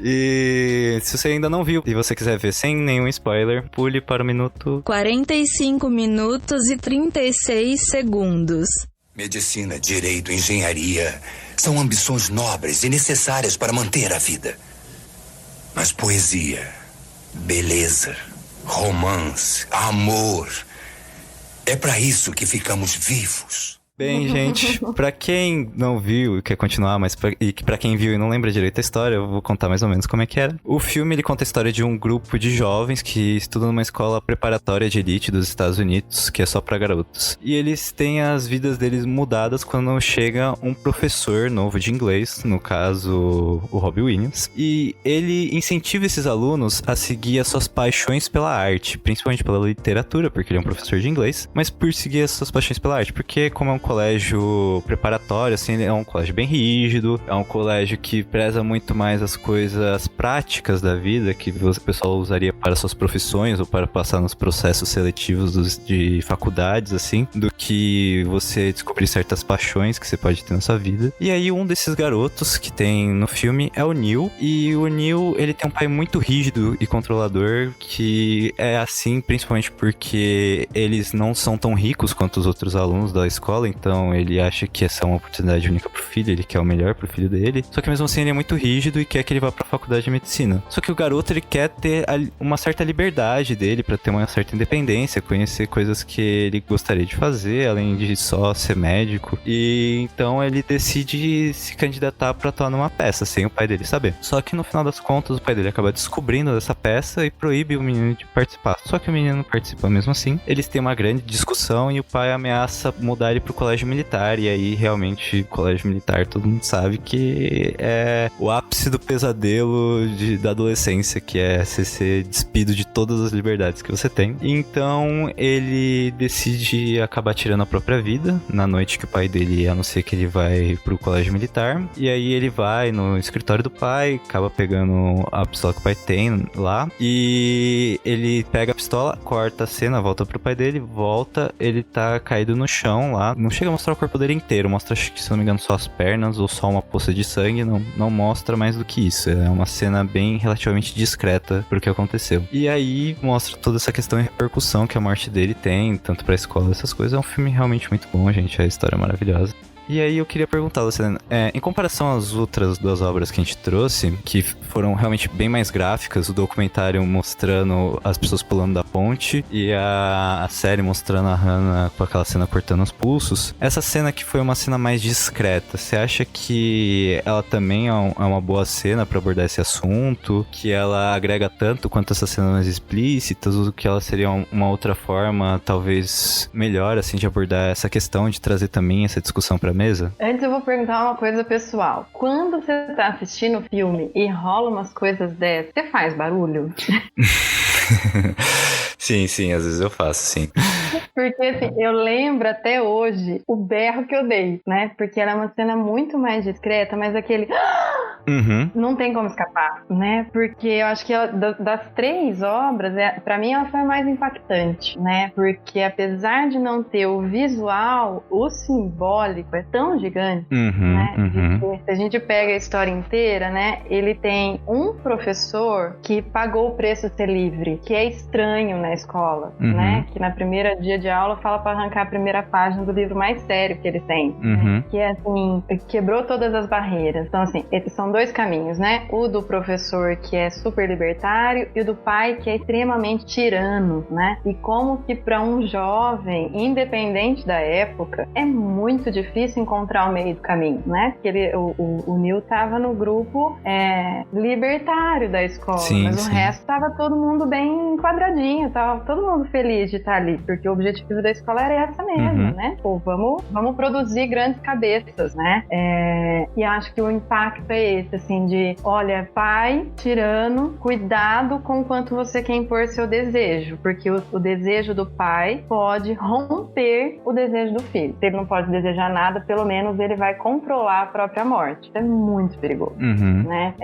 E se você ainda não viu e você quiser ver sem nenhum spoiler, pule para o minuto... 45 minutos e 36 segundos. Medicina, direito, engenharia são ambições nobres e necessárias para manter a vida. Mas poesia, beleza, romance, amor, é para isso que ficamos vivos. Bem, gente, pra quem não viu e quer continuar, mas pra quem viu e não lembra direito a história, eu vou contar mais ou menos como é que era. O filme, ele conta a história de um grupo de jovens que estudam numa escola preparatória de elite dos Estados Unidos, que é só pra garotos. E eles têm as vidas deles mudadas quando chega um professor novo de inglês, no caso, o Robbie Williams. E ele incentiva esses alunos a seguir as suas paixões pela arte, principalmente pela literatura, porque ele é um professor de inglês, mas por seguir as suas paixões pela arte, porque como é um colégio preparatório, assim, ele é um colégio bem rígido, é um colégio que preza muito mais as coisas práticas da vida, que o pessoal usaria para suas profissões ou para passar nos processos seletivos de faculdades, assim, do que você descobrir certas paixões que você pode ter na sua vida. E aí um desses garotos que tem no filme é o Neil, e o Neil, ele tem um pai muito rígido e controlador, que é assim principalmente porque eles não são tão ricos quanto os outros alunos da escola, então ele acha que essa é uma oportunidade única pro filho, ele quer o melhor pro filho dele. Só que mesmo assim ele é muito rígido e quer que ele vá pra faculdade de medicina. Só que o garoto, ele quer ter uma certa liberdade dele, pra ter uma certa independência, conhecer coisas que ele gostaria de fazer, além de só ser médico. E então ele decide se candidatar pra atuar numa peça, sem o pai dele saber. Só que no final das contas, o pai dele acaba descobrindo dessa peça e proíbe o menino de participar. Só que o menino participa mesmo assim. Eles têm uma grande discussão e o pai ameaça mudar ele pro colégio militar, e aí realmente o colégio militar todo mundo sabe que é o ápice do pesadelo da adolescência, que é você ser despido de todas as liberdades que você tem. Então ele decide acabar tirando a própria vida na noite que o pai dele anuncia que ele vai pro colégio militar, e aí ele vai no escritório do pai, acaba pegando a pistola que o pai tem lá, e ele pega a pistola, corta a cena, volta pro pai dele, volta, ele tá caído no chão lá. Não chega a mostrar o corpo dele inteiro, mostra, acho que se não me engano, só as pernas ou só uma poça de sangue, não mostra mais do que isso. É uma cena bem relativamente discreta pro que aconteceu. E aí mostra toda essa questão e repercussão que a morte dele tem, tanto pra escola, essas coisas. É um filme realmente muito bom, gente, a história é maravilhosa. E aí eu queria perguntar, Luciana, em comparação às outras duas obras que a gente trouxe, que foram realmente bem mais gráficas, o documentário mostrando as pessoas pulando da ponte e a série mostrando a Hannah com aquela cena cortando os pulsos, essa cena que foi uma cena mais discreta, você acha que ela também é uma boa cena pra abordar esse assunto, que ela agrega tanto quanto essas cenas mais explícitas, ou que ela seria uma outra forma, talvez melhor, assim, de abordar essa questão, de trazer também essa discussão pra mesa? Antes eu vou perguntar uma coisa pessoal. Quando você tá assistindo o filme e rola umas coisas dessas, você faz barulho? Sim, às vezes eu faço, sim. Porque assim, eu lembro até hoje o berro que eu dei, né? Porque ela é uma cena muito mais discreta, mas aquele... Uhum. Não tem como escapar, né? Porque eu acho que das três obras, pra mim ela foi a mais impactante, né? Porque apesar de não ter o visual, o simbólico é tão gigante, né? Se a gente pega a história inteira, né? Ele tem um professor que pagou o preço de ser livre, que é estranho na escola, né? Que na primeira dia de aula fala pra arrancar a primeira página do livro mais sério que ele tem, que é assim, quebrou todas as barreiras. Então assim, são dois dois caminhos, né? O do professor que é super libertário e o do pai que é extremamente tirano, né? E como que para um jovem, independente da época, é muito difícil encontrar o meio do caminho, né? Porque o Neil tava no grupo libertário da escola, Sim, mas sim. o resto tava todo mundo bem quadradinho, tava todo mundo feliz de estar ali, porque o objetivo da escola era essa mesmo, né? Pô, vamos produzir grandes cabeças, né? E acho que o impacto é esse, assim, de, olha, pai, tirano, cuidado com o quanto você quer impor seu desejo, porque o desejo do pai pode romper o desejo do filho. Se ele não pode desejar nada, pelo menos ele vai controlar a própria morte. Isso é muito perigoso, né?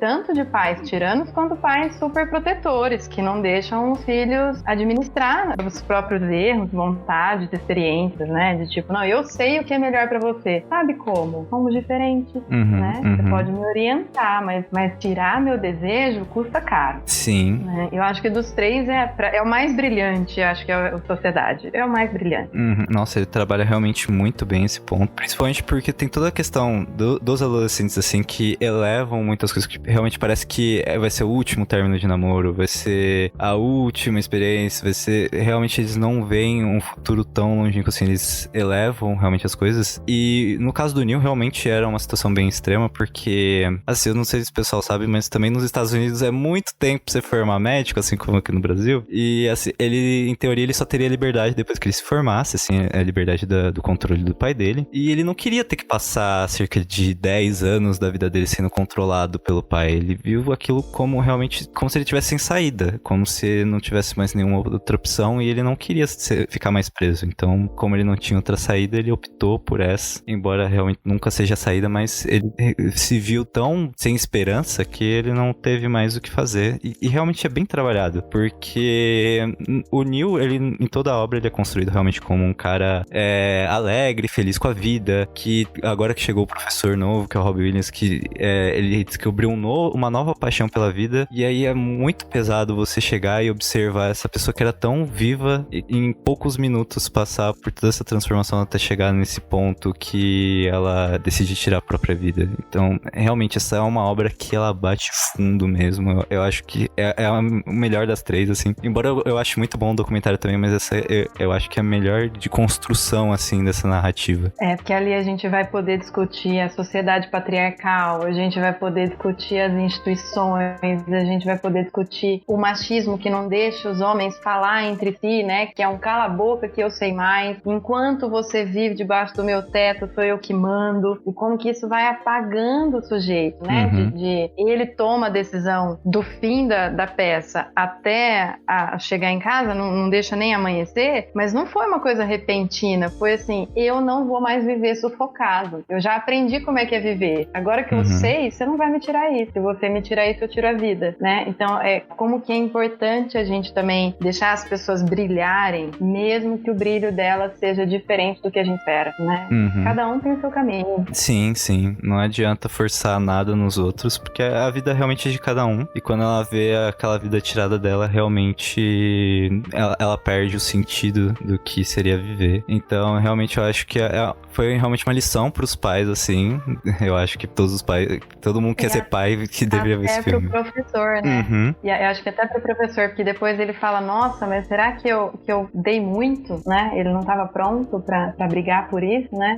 Tanto de pais tiranos quanto pais super protetores, que não deixam os filhos administrar os próprios erros, vontades, experiências, né? De tipo, não, eu sei o que é melhor pra você. Sabe como? Somos diferentes, né? Você pode me orientar, mas tirar meu desejo custa caro. Sim. Né? Eu acho que dos três é o mais brilhante, acho que é a Sociedade. É o mais brilhante. Nossa, ele trabalha realmente muito bem esse ponto. Principalmente porque tem toda a questão dos adolescentes, assim, que elevam muitas coisas que realmente parece que vai ser o último término de namoro, vai ser a última experiência, vai ser... Realmente eles não veem um futuro tão longínquo assim, eles elevam realmente as coisas. E no caso do Neil, realmente era uma situação bem extrema, porque, assim, eu não sei se o pessoal sabe, mas também nos Estados Unidos é muito tempo pra você formar médico, assim como aqui no Brasil. E, assim, ele, em teoria, ele só teria liberdade depois que ele se formasse, assim, a liberdade do controle do pai dele. E ele não queria ter que passar cerca de 10 anos da vida dele sendo controlado pelo pai. Ele viu aquilo como realmente, como se ele tivesse sem saída, como se não tivesse mais nenhuma outra opção e ele não queria ficar mais preso. Então, como ele não tinha outra saída, ele optou por essa, embora realmente nunca seja a saída, mas ele se viu tão sem esperança que ele não teve mais o que fazer. E realmente é bem trabalhado, porque o Neil, ele, em toda a obra, ele é construído realmente como um cara alegre, feliz com a vida, que agora que chegou o professor novo, que é o Robbie Williams, que ele descobriu uma nova paixão pela vida, e aí é muito pesado você chegar e observar essa pessoa que era tão viva e em poucos minutos passar por toda essa transformação até chegar nesse ponto que ela decide tirar a própria vida. Então, realmente, essa é uma obra que ela bate fundo mesmo. Eu acho que é a melhor das três, assim. Embora eu ache muito bom o documentário também, mas essa eu acho que é a melhor de construção, assim, dessa narrativa. Porque ali a gente vai poder discutir a sociedade patriarcal, a gente vai poder discutir as instituições, a gente vai poder discutir o machismo que não deixa os homens falar entre si, né? Que é um cala-boca que eu sei mais. Enquanto você vive debaixo do meu teto, sou eu que mando. E como que isso vai apagando o sujeito, né? De ele toma a decisão do fim da peça até chegar em casa, não deixa nem amanhecer, mas não foi uma coisa repentina. Foi assim, eu não vou mais viver sufocado. Eu já aprendi como é que é viver. Agora que eu sei, você não vai me tirar isso. Se você me tirar isso, eu tiro a vida, né? Então, como que é importante a gente também deixar as pessoas brilharem, mesmo que o brilho delas seja diferente do que a gente espera, né? Cada um tem o seu caminho. Sim, sim. Não adianta forçar nada nos outros, porque a vida realmente é de cada um. E quando ela vê aquela vida tirada dela, realmente ela perde o sentido do que seria viver. Então, realmente, eu acho que foi realmente uma lição pros pais, assim. Eu acho que todos os pais, todo mundo quer ser pai que deveria ver esse filme. Até pro professor, né? E eu acho que até pro professor, porque depois ele fala, nossa, mas será que eu dei muito, né? Ele não estava pronto pra brigar por isso, né?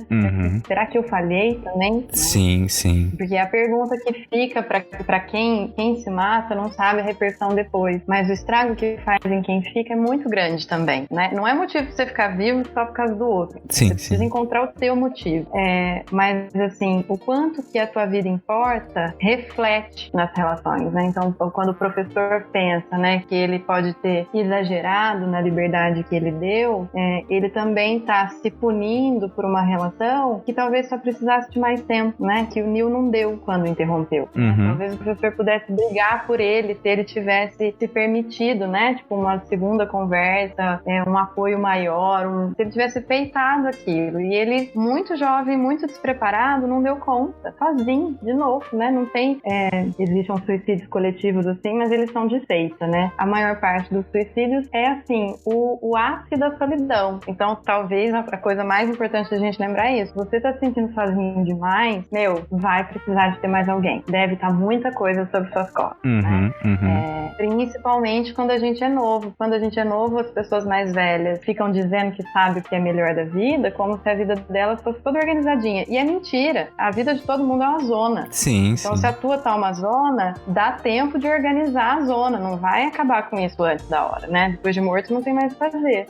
Será que eu falhei também? Sim, sim. Porque a pergunta que fica pra quem se mata não sabe a repercussão depois. Mas o estrago que faz em quem fica é muito grande também, né? Não é motivo pra você ficar vivo só por causa do outro. Sim, você precisa encontrar o teu motivo. Mas, assim, o quanto que a tua vida importa reflete nas relações, né? Então, quando o professor pensa, né, que ele pode ter exagerado na liberdade que ele deu, ele também está se punindo por uma relação que talvez só precisasse de mais tempo, né? Que o Neil não deu quando interrompeu. Talvez o professor pudesse brigar por ele se ele tivesse se permitido, né? Tipo, uma segunda conversa, um apoio maior, se ele tivesse peitado aquilo. E ele, muito jovem, muito despreparado, não deu conta. Sozinho, de novo, né? Não tem... Existem suicídios coletivos assim, mas eles são de seita, né? A maior parte dos suicídios é, assim, o ápice da solidão. Então, talvez a coisa mais importante da gente lembrar é isso. Você tá se sentindo sozinho demais, vai vai precisar de ter mais alguém. Deve estar muita coisa sobre suas costas, né? Principalmente quando a gente é novo. Quando a gente é novo, as pessoas mais velhas ficam dizendo que sabe o que é melhor da vida, como se a vida delas fosse toda organizadinha. E é mentira. A vida de todo mundo é uma zona. Sim, então, se a tua tá uma zona, dá tempo de organizar a zona. Não vai acabar com isso antes da hora, né? Depois de morto, não tem mais o que fazer.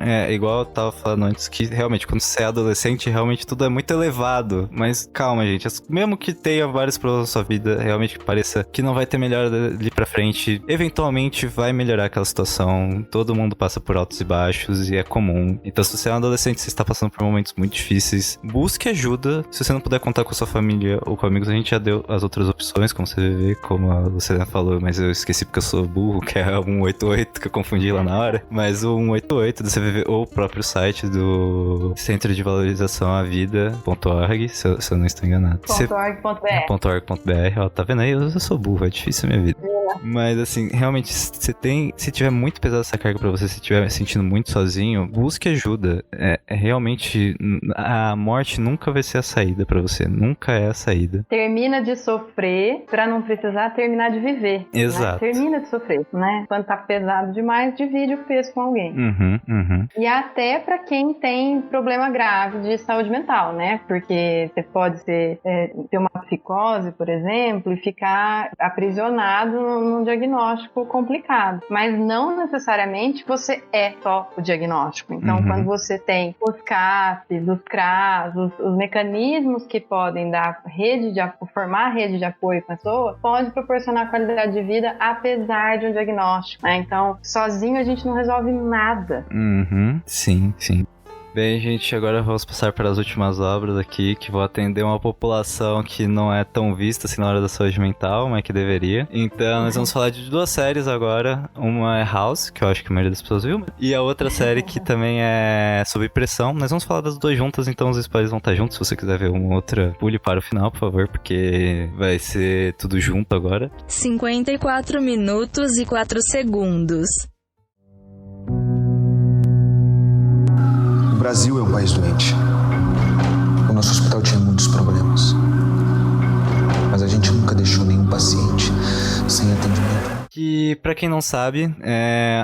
É, igual eu tava falando antes, que realmente, quando você é adolescente, realmente tudo é muito elevado. Mas calma, gente. Mesmo que tenha vários problemas na sua vida, realmente que pareça que não vai ter melhor dali pra frente, eventualmente vai melhorar aquela situação. Todo mundo passa por altos e baixos e é comum. Então, se você é um adolescente, você está passando por momentos muito difíceis, busque ajuda. Se você não puder contar com a sua família ou com amigos, a gente já deu as outras opções, como CVV, como a Luciana falou, mas eu esqueci porque eu sou burro, que é o 188, que eu confundi lá na hora. Mas o 188 do CVV ou o próprio site do Centro de Valorização à Vida.org, se eu não estou enganado. .org.br. Ó, tá vendo aí? Eu sou burro, é difícil a minha vida. Mas assim, realmente, se tiver muito pesada essa carga pra você, se estiver sentindo muito sozinho, busque ajuda. Realmente, a morte nunca vai ser a saída pra você, nunca é a saída. Termina de sofrer pra não precisar terminar de viver. Exato. Né? Termina de sofrer, né? Quando tá pesado demais, divide o peso com alguém. E até pra quem tem problema grave de saúde mental, né? Porque você pode ter uma psicose, por exemplo, e ficar aprisionado num diagnóstico complicado. Mas não necessariamente você é só o diagnóstico. Então, quando você tem os CAPs, os CRAS, os mecanismos que podem dar formar rede de apoio à pessoa, pode proporcionar qualidade de vida apesar de um diagnóstico, né? Então, sozinho a gente não resolve nada. Sim. Bem, gente, agora vamos passar para as últimas obras aqui, que vão atender uma população que não é tão vista assim na hora da saúde mental, mas que deveria. Então, nós vamos falar de duas séries agora. Uma é House, que eu acho que a maioria das pessoas viu, e a outra série que também é Sob Pressão. Nós vamos falar das duas juntas, então os spoilers vão estar juntos. Se você quiser ver uma outra, pule para o final, por favor, porque vai ser tudo junto agora. 54 minutos e 4 segundos. O Brasil é um país doente. O nosso hospital tinha muitos problemas. Mas a gente nunca deixou nenhum paciente sem atendimento. Que, pra quem não sabe,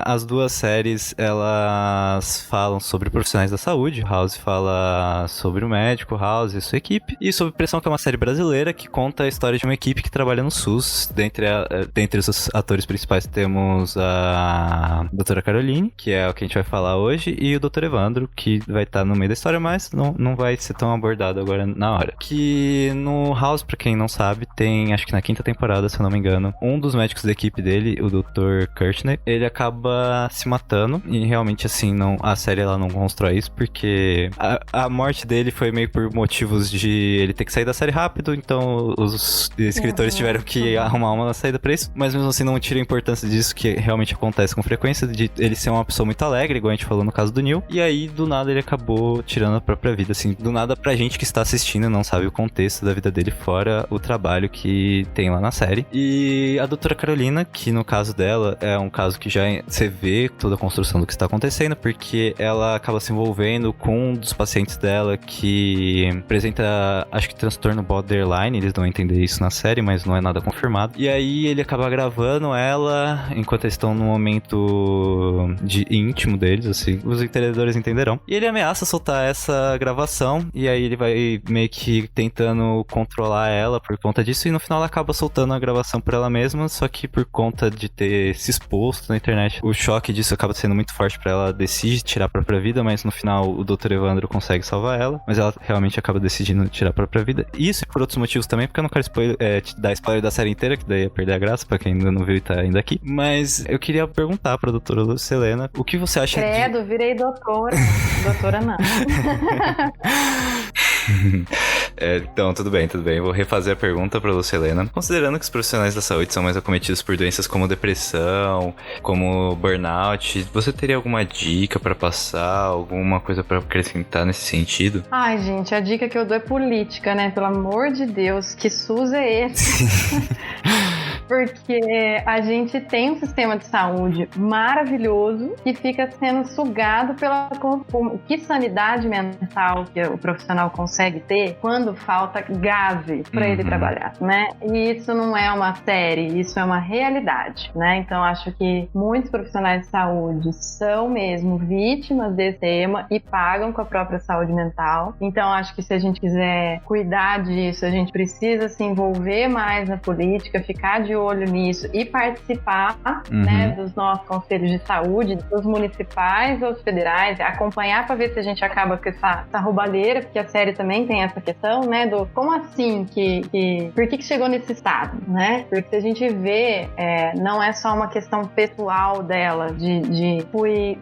as duas séries, elas falam sobre profissionais da saúde. House fala sobre o médico, House e sua equipe. E Sob Pressão, que é uma série brasileira que conta a história de uma equipe que trabalha no SUS. Dentre os atores principais temos a doutora Caroline, que é o que a gente vai falar hoje, e o doutor Evandro, que vai estar no meio da história, mas não vai ser tão abordado agora na hora. Que no House, pra quem não sabe, tem, acho que na 5ª temporada, se eu não me engano, um dos médicos da equipe dele, o Dr. Kirchner, ele acaba se matando, e realmente assim, a série ela não constrói isso, porque a morte dele foi meio por motivos de ele ter que sair da série rápido, então os escritores tiveram que arrumar uma saída pra isso, mas mesmo assim não tira a importância disso, que realmente acontece com frequência, de ele ser uma pessoa muito alegre, igual a gente falou no caso do Neil, e aí do nada ele acabou tirando a própria vida, assim, do nada pra gente que está assistindo e não sabe o contexto da vida dele, fora o trabalho que tem lá na série. E a doutora Carolina, que no caso dela é um caso que já você vê toda a construção do que está acontecendo, porque ela acaba se envolvendo com um dos pacientes dela que apresenta, acho que transtorno borderline, eles não entendem isso na série, mas não é nada confirmado. E aí ele acaba gravando ela enquanto eles estão no momento íntimo deles, assim, os entendedores entenderão. E ele ameaça soltar essa gravação, e aí ele vai meio que tentando controlar ela por conta disso, e no final ela acaba soltando a gravação por ela mesma, só que por conta de ter se exposto na internet, o choque disso acaba sendo muito forte pra ela, decide tirar a própria vida, mas no final o Dr. Evandro consegue salvar ela, mas ela realmente acaba decidindo tirar a própria vida. Isso e por outros motivos também, porque eu não quero te dar spoiler da série inteira, que daí ia perder a graça pra quem ainda não viu e tá ainda aqui. Mas eu queria perguntar pra doutora Lucilena, o que você acha virei doutora. Doutora não. Então, tudo bem. Vou refazer a pergunta pra Lucilena. Considerando que os profissionais da saúde são mais acometidos por doenças como depressão, como burnout, você teria alguma dica pra passar, alguma coisa pra acrescentar nesse sentido? Ai, gente, a dica que eu dou é política, né? Pelo amor de Deus, que SUS é esse? Porque a gente tem um sistema de saúde maravilhoso que fica sendo sugado pela... Que sanidade mental que o profissional consegue ter quando falta gás para ele trabalhar, né? E isso não é uma série, isso é uma realidade, né? Então, acho que muitos profissionais de saúde são mesmo vítimas desse tema e pagam com a própria saúde mental. Então, acho que se a gente quiser cuidar disso, a gente precisa se envolver mais na política, ficar de olho nisso e participar, né, dos nossos conselhos de saúde, dos municipais ou dos federais, acompanhar para ver se a gente acaba com essa roubalheira, porque a série também tem essa questão, né, do como assim por que chegou nesse estado, né? Porque se a gente vê, não é só uma questão pessoal dela, de fui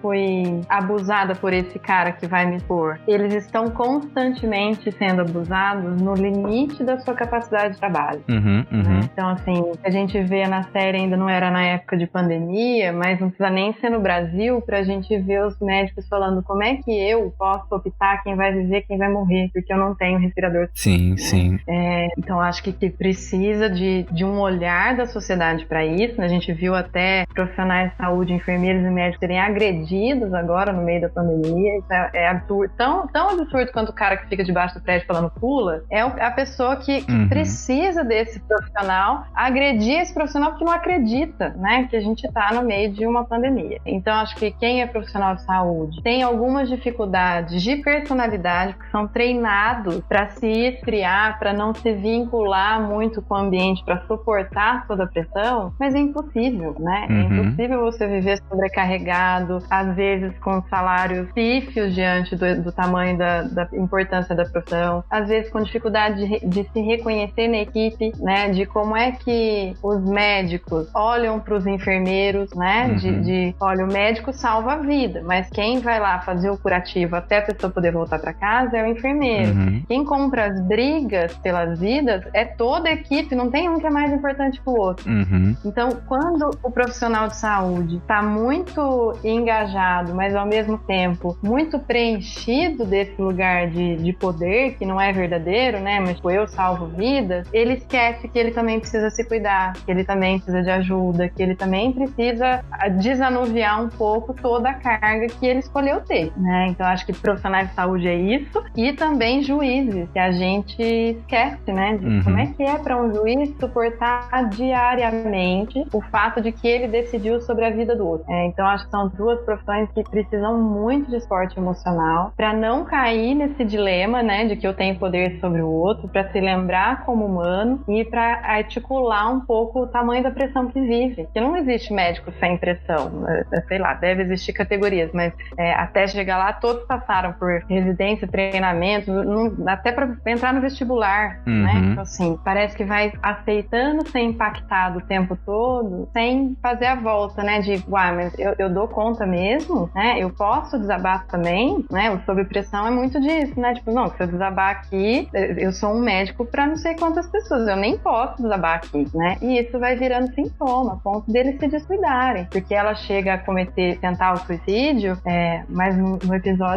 abusada por esse cara que vai me pôr. Eles estão constantemente sendo abusados no limite da sua capacidade de trabalho. Né? Então, assim, a gente vê na série, ainda não era na época de pandemia, mas não precisa nem ser no Brasil pra gente ver os médicos falando como é que eu posso optar quem vai viver, quem vai morrer, porque eu não tenho respirador. Sim, sim. Então, acho que precisa de um olhar da sociedade para isso, né? A gente viu até profissionais de saúde, enfermeiros e médicos serem agredidos agora no meio da pandemia. Isso é absurdo. Tão absurdo quanto o cara que fica debaixo do prédio falando pula, é a pessoa que precisa desse profissional agredir esse profissional porque não acredita, né? Que a gente tá no meio de uma pandemia. Então, acho que quem é profissional de saúde tem algumas dificuldades de personalidade, porque são treinados para se esfriar, para não se vincular muito com o ambiente, para suportar toda a pressão, mas é impossível, né? É impossível você viver sobrecarregado, às vezes com salários pífios diante do tamanho da importância da profissão, às vezes com dificuldade de se reconhecer na equipe, né? De como é que os médicos olham para os enfermeiros, né? Olha, o médico salva a vida, mas quem vai lá fazer o curativo até a pessoa poder voltar para casa é o enfermeiro. Quem compra as brigas pelas vidas é toda a equipe, não tem um que é mais importante que o outro. Então, quando o profissional de saúde está muito engajado, mas ao mesmo tempo muito preenchido desse lugar de poder, que não é verdadeiro, né? Mas eu salvo vidas, ele esquece que ele também precisa se cuidar, que ele também precisa de ajuda, que ele também precisa desanuviar um pouco toda a carga que ele escolheu ter, né? Então, acho que profissionais de saúde é isso, e também juízes, que a gente esquece, né? De como é que é para um juiz suportar diariamente o fato de que ele decidiu sobre a vida do outro. Então, acho que são duas profissões que precisam muito de suporte emocional para não cair nesse dilema, né? De que eu tenho poder sobre o outro, para se lembrar como humano e para articular um pouco o tamanho da pressão que vive. Porque não existe médico sem pressão. Sei lá, deve existir categorias, mas até chegar lá, todos passaram por residência, treinamento, até para entrar no vestibular, né? Então, assim, parece que vai aceitando ser impactado o tempo todo, sem fazer a volta, né? De, mas eu dou conta mesmo, né? Eu posso desabar também, né? O sob pressão é muito disso, né? Tipo, não, se eu desabar aqui, eu sou um médico para não sei quantas pessoas, eu nem posso desabar aqui, né? E isso vai virando sintoma, a ponto deles se descuidarem, porque ela chega a tentar o suicídio, mas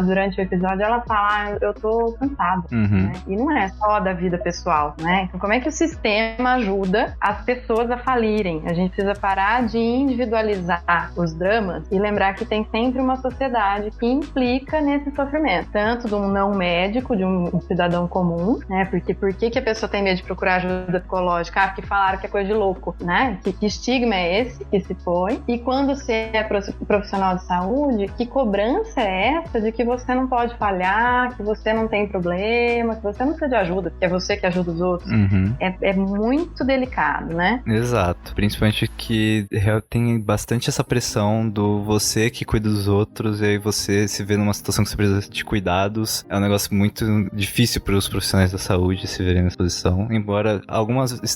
durante o episódio, ela fala, eu tô cansada, né? E não é só da vida pessoal, né? Então, como é que o sistema ajuda as pessoas a falirem? A gente precisa parar de individualizar os dramas e lembrar que tem sempre uma sociedade que implica nesse sofrimento, tanto de um não médico, de um cidadão comum, né? Porque por que a pessoa tem medo de procurar ajuda psicológica? Porque falaram que é coisa de louco, né? Que estigma é esse que se põe? E quando você é profissional de saúde, que cobrança é essa de que você não pode falhar, que você não tem problema, que você não precisa de ajuda, porque é você que ajuda os outros? É muito delicado, né? Exato. Principalmente que tem bastante essa pressão do você que cuida dos outros e aí você se vê numa situação que você precisa de cuidados. É um negócio muito difícil para os profissionais da saúde se verem nessa posição. Embora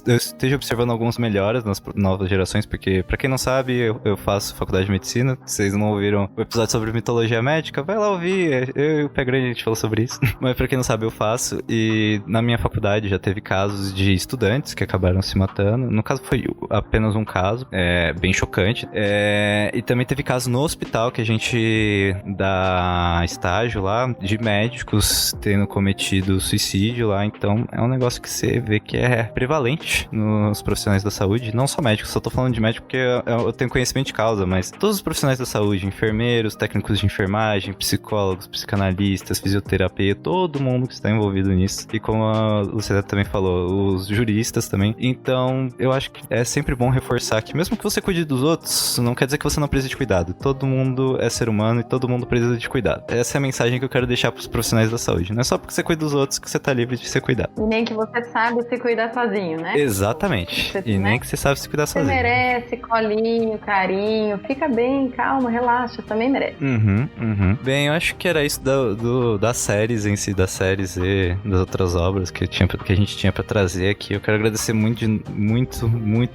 eu esteja observando algumas melhoras nas novas gerações, porque, pra quem não sabe, eu faço faculdade de medicina. Vocês não ouviram o episódio sobre mitologia médica? Vai lá ouvir. Eu e o Pé Grande a gente falou sobre isso. Mas pra quem não sabe, eu faço. E na minha faculdade já teve casos de estudantes que acabaram se matando. No caso foi apenas um caso, bem chocante. chocante. E também teve caso no hospital que a gente dá estágio lá de médicos tendo cometido suicídio lá. Então é um negócio que você vê que é prevalente nos profissionais da saúde. Não só médicos, só tô falando de médico porque eu tenho conhecimento de causa, mas todos os profissionais da saúde, enfermeiros, técnicos de enfermagem, psicólogos, psicanalistas, fisioterapeuta, todo mundo que está envolvido nisso. E como a Luciana também falou, os juristas também. Então, eu acho que é sempre bom reforçar que mesmo que você cuide dos outros, não quer dizer que você não precise de cuidado. Todo mundo é ser humano e todo mundo precisa de cuidado. Essa é a mensagem que eu quero deixar pros profissionais da saúde. Não é só porque você cuida dos outros que você tá livre de ser cuidado. E nem que você sabe se cuidar sozinho, né? Exatamente. Você, e nem que você sabe se cuidar sozinho. Você merece colinho, carinho, fica bem, calma, relaxa, também merece. Bem, eu acho que era isso das séries em si, das séries e das outras obras que a gente tinha pra trazer aqui. Eu quero agradecer muito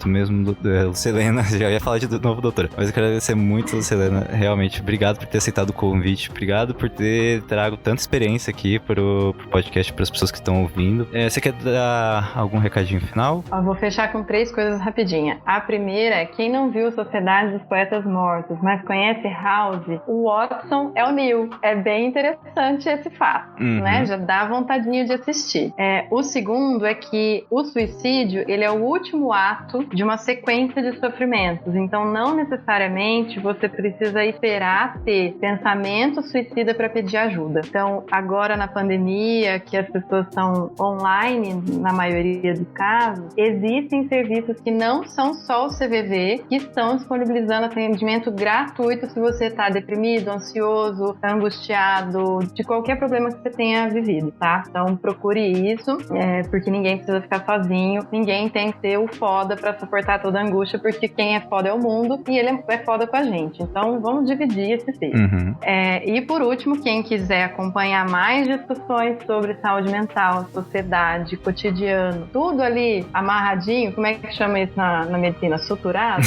mesmo, Lucilena. Já ia falar de novo, doutora. Mas eu quero agradecer muito, Lucilena. Realmente, obrigado por ter aceitado o convite. Obrigado por ter trago tanta experiência aqui pro podcast, para as pessoas que estão ouvindo. Você quer dar algum recadinho final? Eu vou fechar com 3 coisas rapidinha. A primeira é, quem não viu Sociedade dos Poetas Mortos, mas conhece House, o Watson é o Neil. É bem interessante esse fato, né? Já dá vontadinho de assistir. O segundo é que o suicídio, ele é o último ato de uma sequência de sofrimentos. Então, não necessariamente você precisa esperar ter pensamento suicida para pedir ajuda. Então, agora na pandemia, que as pessoas estão online, na maioria dos casos, existem serviços que não são só o CVV, que estão disponibilizando atendimento gratuito se você está deprimido, ansioso, angustiado, de qualquer problema que você tenha vivido, tá? Então, procure isso, porque ninguém precisa ficar sozinho, ninguém tem que ser o foda para suportar toda a angústia, porque quem é foda é o mundo e ele é foda com a gente. Então, vamos dividir esse peso. E por último, quem quiser acompanhar mais discussões sobre saúde mental, sociedade, cotidiano, tudo ali amarradinho, como é que chama isso na medicina? Suturado?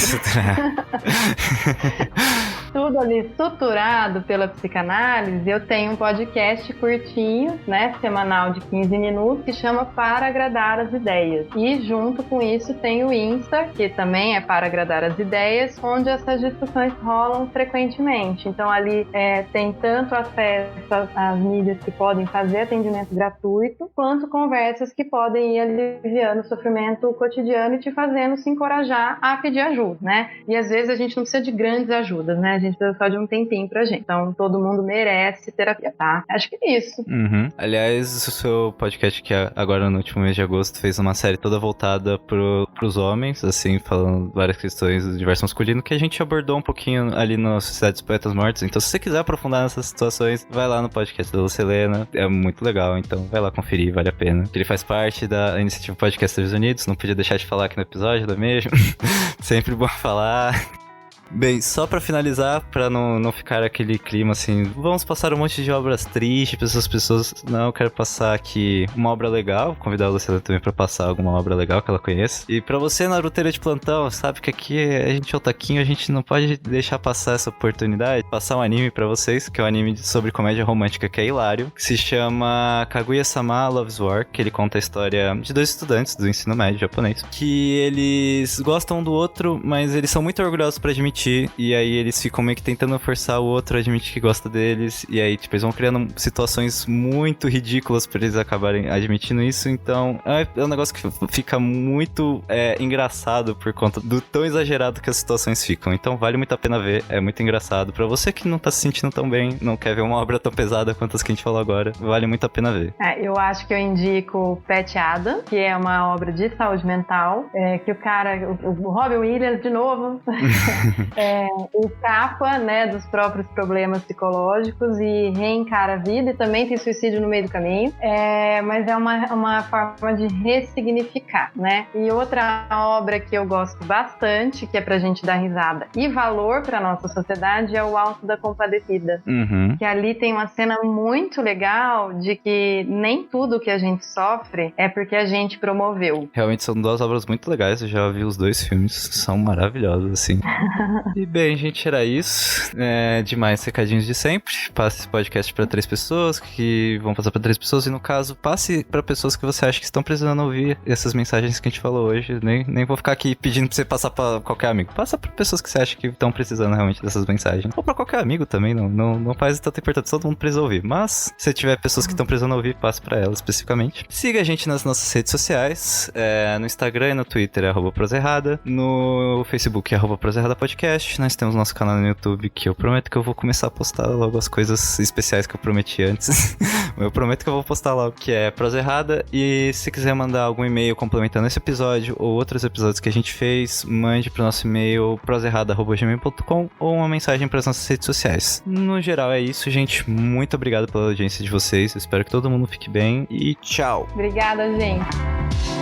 Tudo ali suturado pela psicanálise. Eu tenho um podcast curtinho, né, semanal de 15 minutos, que chama Para Agradar as Ideias. E junto com isso tem o Insta, que também é Para Agradar as Ideias, onde essas discussões rolam frequentemente. Então ali tem tanto acesso às mídias que podem fazer atendimento gratuito, quanto conversas que podem ir aliviando o sofrimento cotidiano e te fazendo se encorajar a pedir ajuda, né? E às vezes a gente não precisa de grandes ajudas, né? A gente precisa só de um tempinho pra gente. Então todo mundo merece terapia, tá? Acho que é isso. Aliás, o seu podcast, que agora no último mês de agosto fez uma série toda voltada pros homens, assim, falando várias questões do universo masculino, que a gente abordou um pouquinho ali na Sociedade dos Poetas Mortos. Então, se você quiser aprofundar nessas situações, vai lá no podcast da Lucilena. É muito legal, então vai lá conferir, vale a pena. Ele faz parte da iniciativa Podcasters Unidos, não podia deixar de falar aqui no episódio, não é mesmo? Sempre bom falar. Bem, só pra finalizar, pra não ficar aquele clima assim, vamos passar um monte de obras tristes pra essas pessoas. Não, eu quero passar aqui uma obra legal, convidar a Luciana também pra passar alguma obra legal que ela conheça. E pra você, naruteira de plantão, sabe que aqui a gente é otaquinho, a gente não pode deixar passar essa oportunidade. Passar um anime pra vocês, que é um anime sobre comédia romântica que é hilário, que se chama Kaguya-sama Loves War, que ele conta a história de 2 estudantes do ensino médio japonês, que eles gostam um do outro, mas eles são muito orgulhosos pra admitir. E aí eles ficam meio que tentando forçar o outro a admitir que gosta deles. E aí, tipo, eles vão criando situações muito ridículas pra eles acabarem admitindo isso. Então, é um negócio que fica muito engraçado por conta do tão exagerado que as situações ficam. Então, vale muito a pena ver. É muito engraçado. Pra você que não tá se sentindo tão bem, não quer ver uma obra tão pesada quanto as que a gente falou agora, vale muito a pena ver. Eu acho que eu indico Pat Adam, que é uma obra de saúde mental, que o cara, o Robin Williams, de novo... escapa, né, dos próprios problemas psicológicos e reencara a vida, e também tem suicídio no meio do caminho, mas é uma forma de ressignificar, né? E outra obra que eu gosto bastante, que é pra gente dar risada e valor pra nossa sociedade, é o Alto da Compadecida, que ali tem uma cena muito legal de que nem tudo que a gente sofre é porque a gente promoveu. Realmente são 2 obras muito legais, eu já vi os 2 filmes, são maravilhosos, assim. E bem, gente, era isso. Demais recadinhos de sempre. Passe esse podcast pra 3 pessoas que vão passar pra 3 pessoas. E no caso, passe pra pessoas que você acha que estão precisando ouvir essas mensagens que a gente falou hoje. Nem vou ficar aqui pedindo pra você passar pra qualquer amigo. Passa pra pessoas que você acha que estão precisando realmente dessas mensagens. Ou pra qualquer amigo também, não faz tanta importância, todo mundo precisa ouvir. Mas, se tiver pessoas que estão precisando ouvir, passe pra elas especificamente. Siga a gente nas nossas redes sociais. No Instagram e no Twitter é @proserrada. No Facebook é @proserrada podcast. Nós temos nosso canal no YouTube, que eu prometo que eu vou começar a postar logo as coisas especiais que eu prometi antes. Eu prometo que eu vou postar logo, que é Proserrada. E se quiser mandar algum e-mail complementando esse episódio ou outros episódios que a gente fez, mande pro nosso e-mail proserrada@gmail.com ou uma mensagem para as nossas redes sociais. No geral é isso, gente. Muito obrigado pela audiência de vocês. Eu espero que todo mundo fique bem e tchau! Obrigada, gente.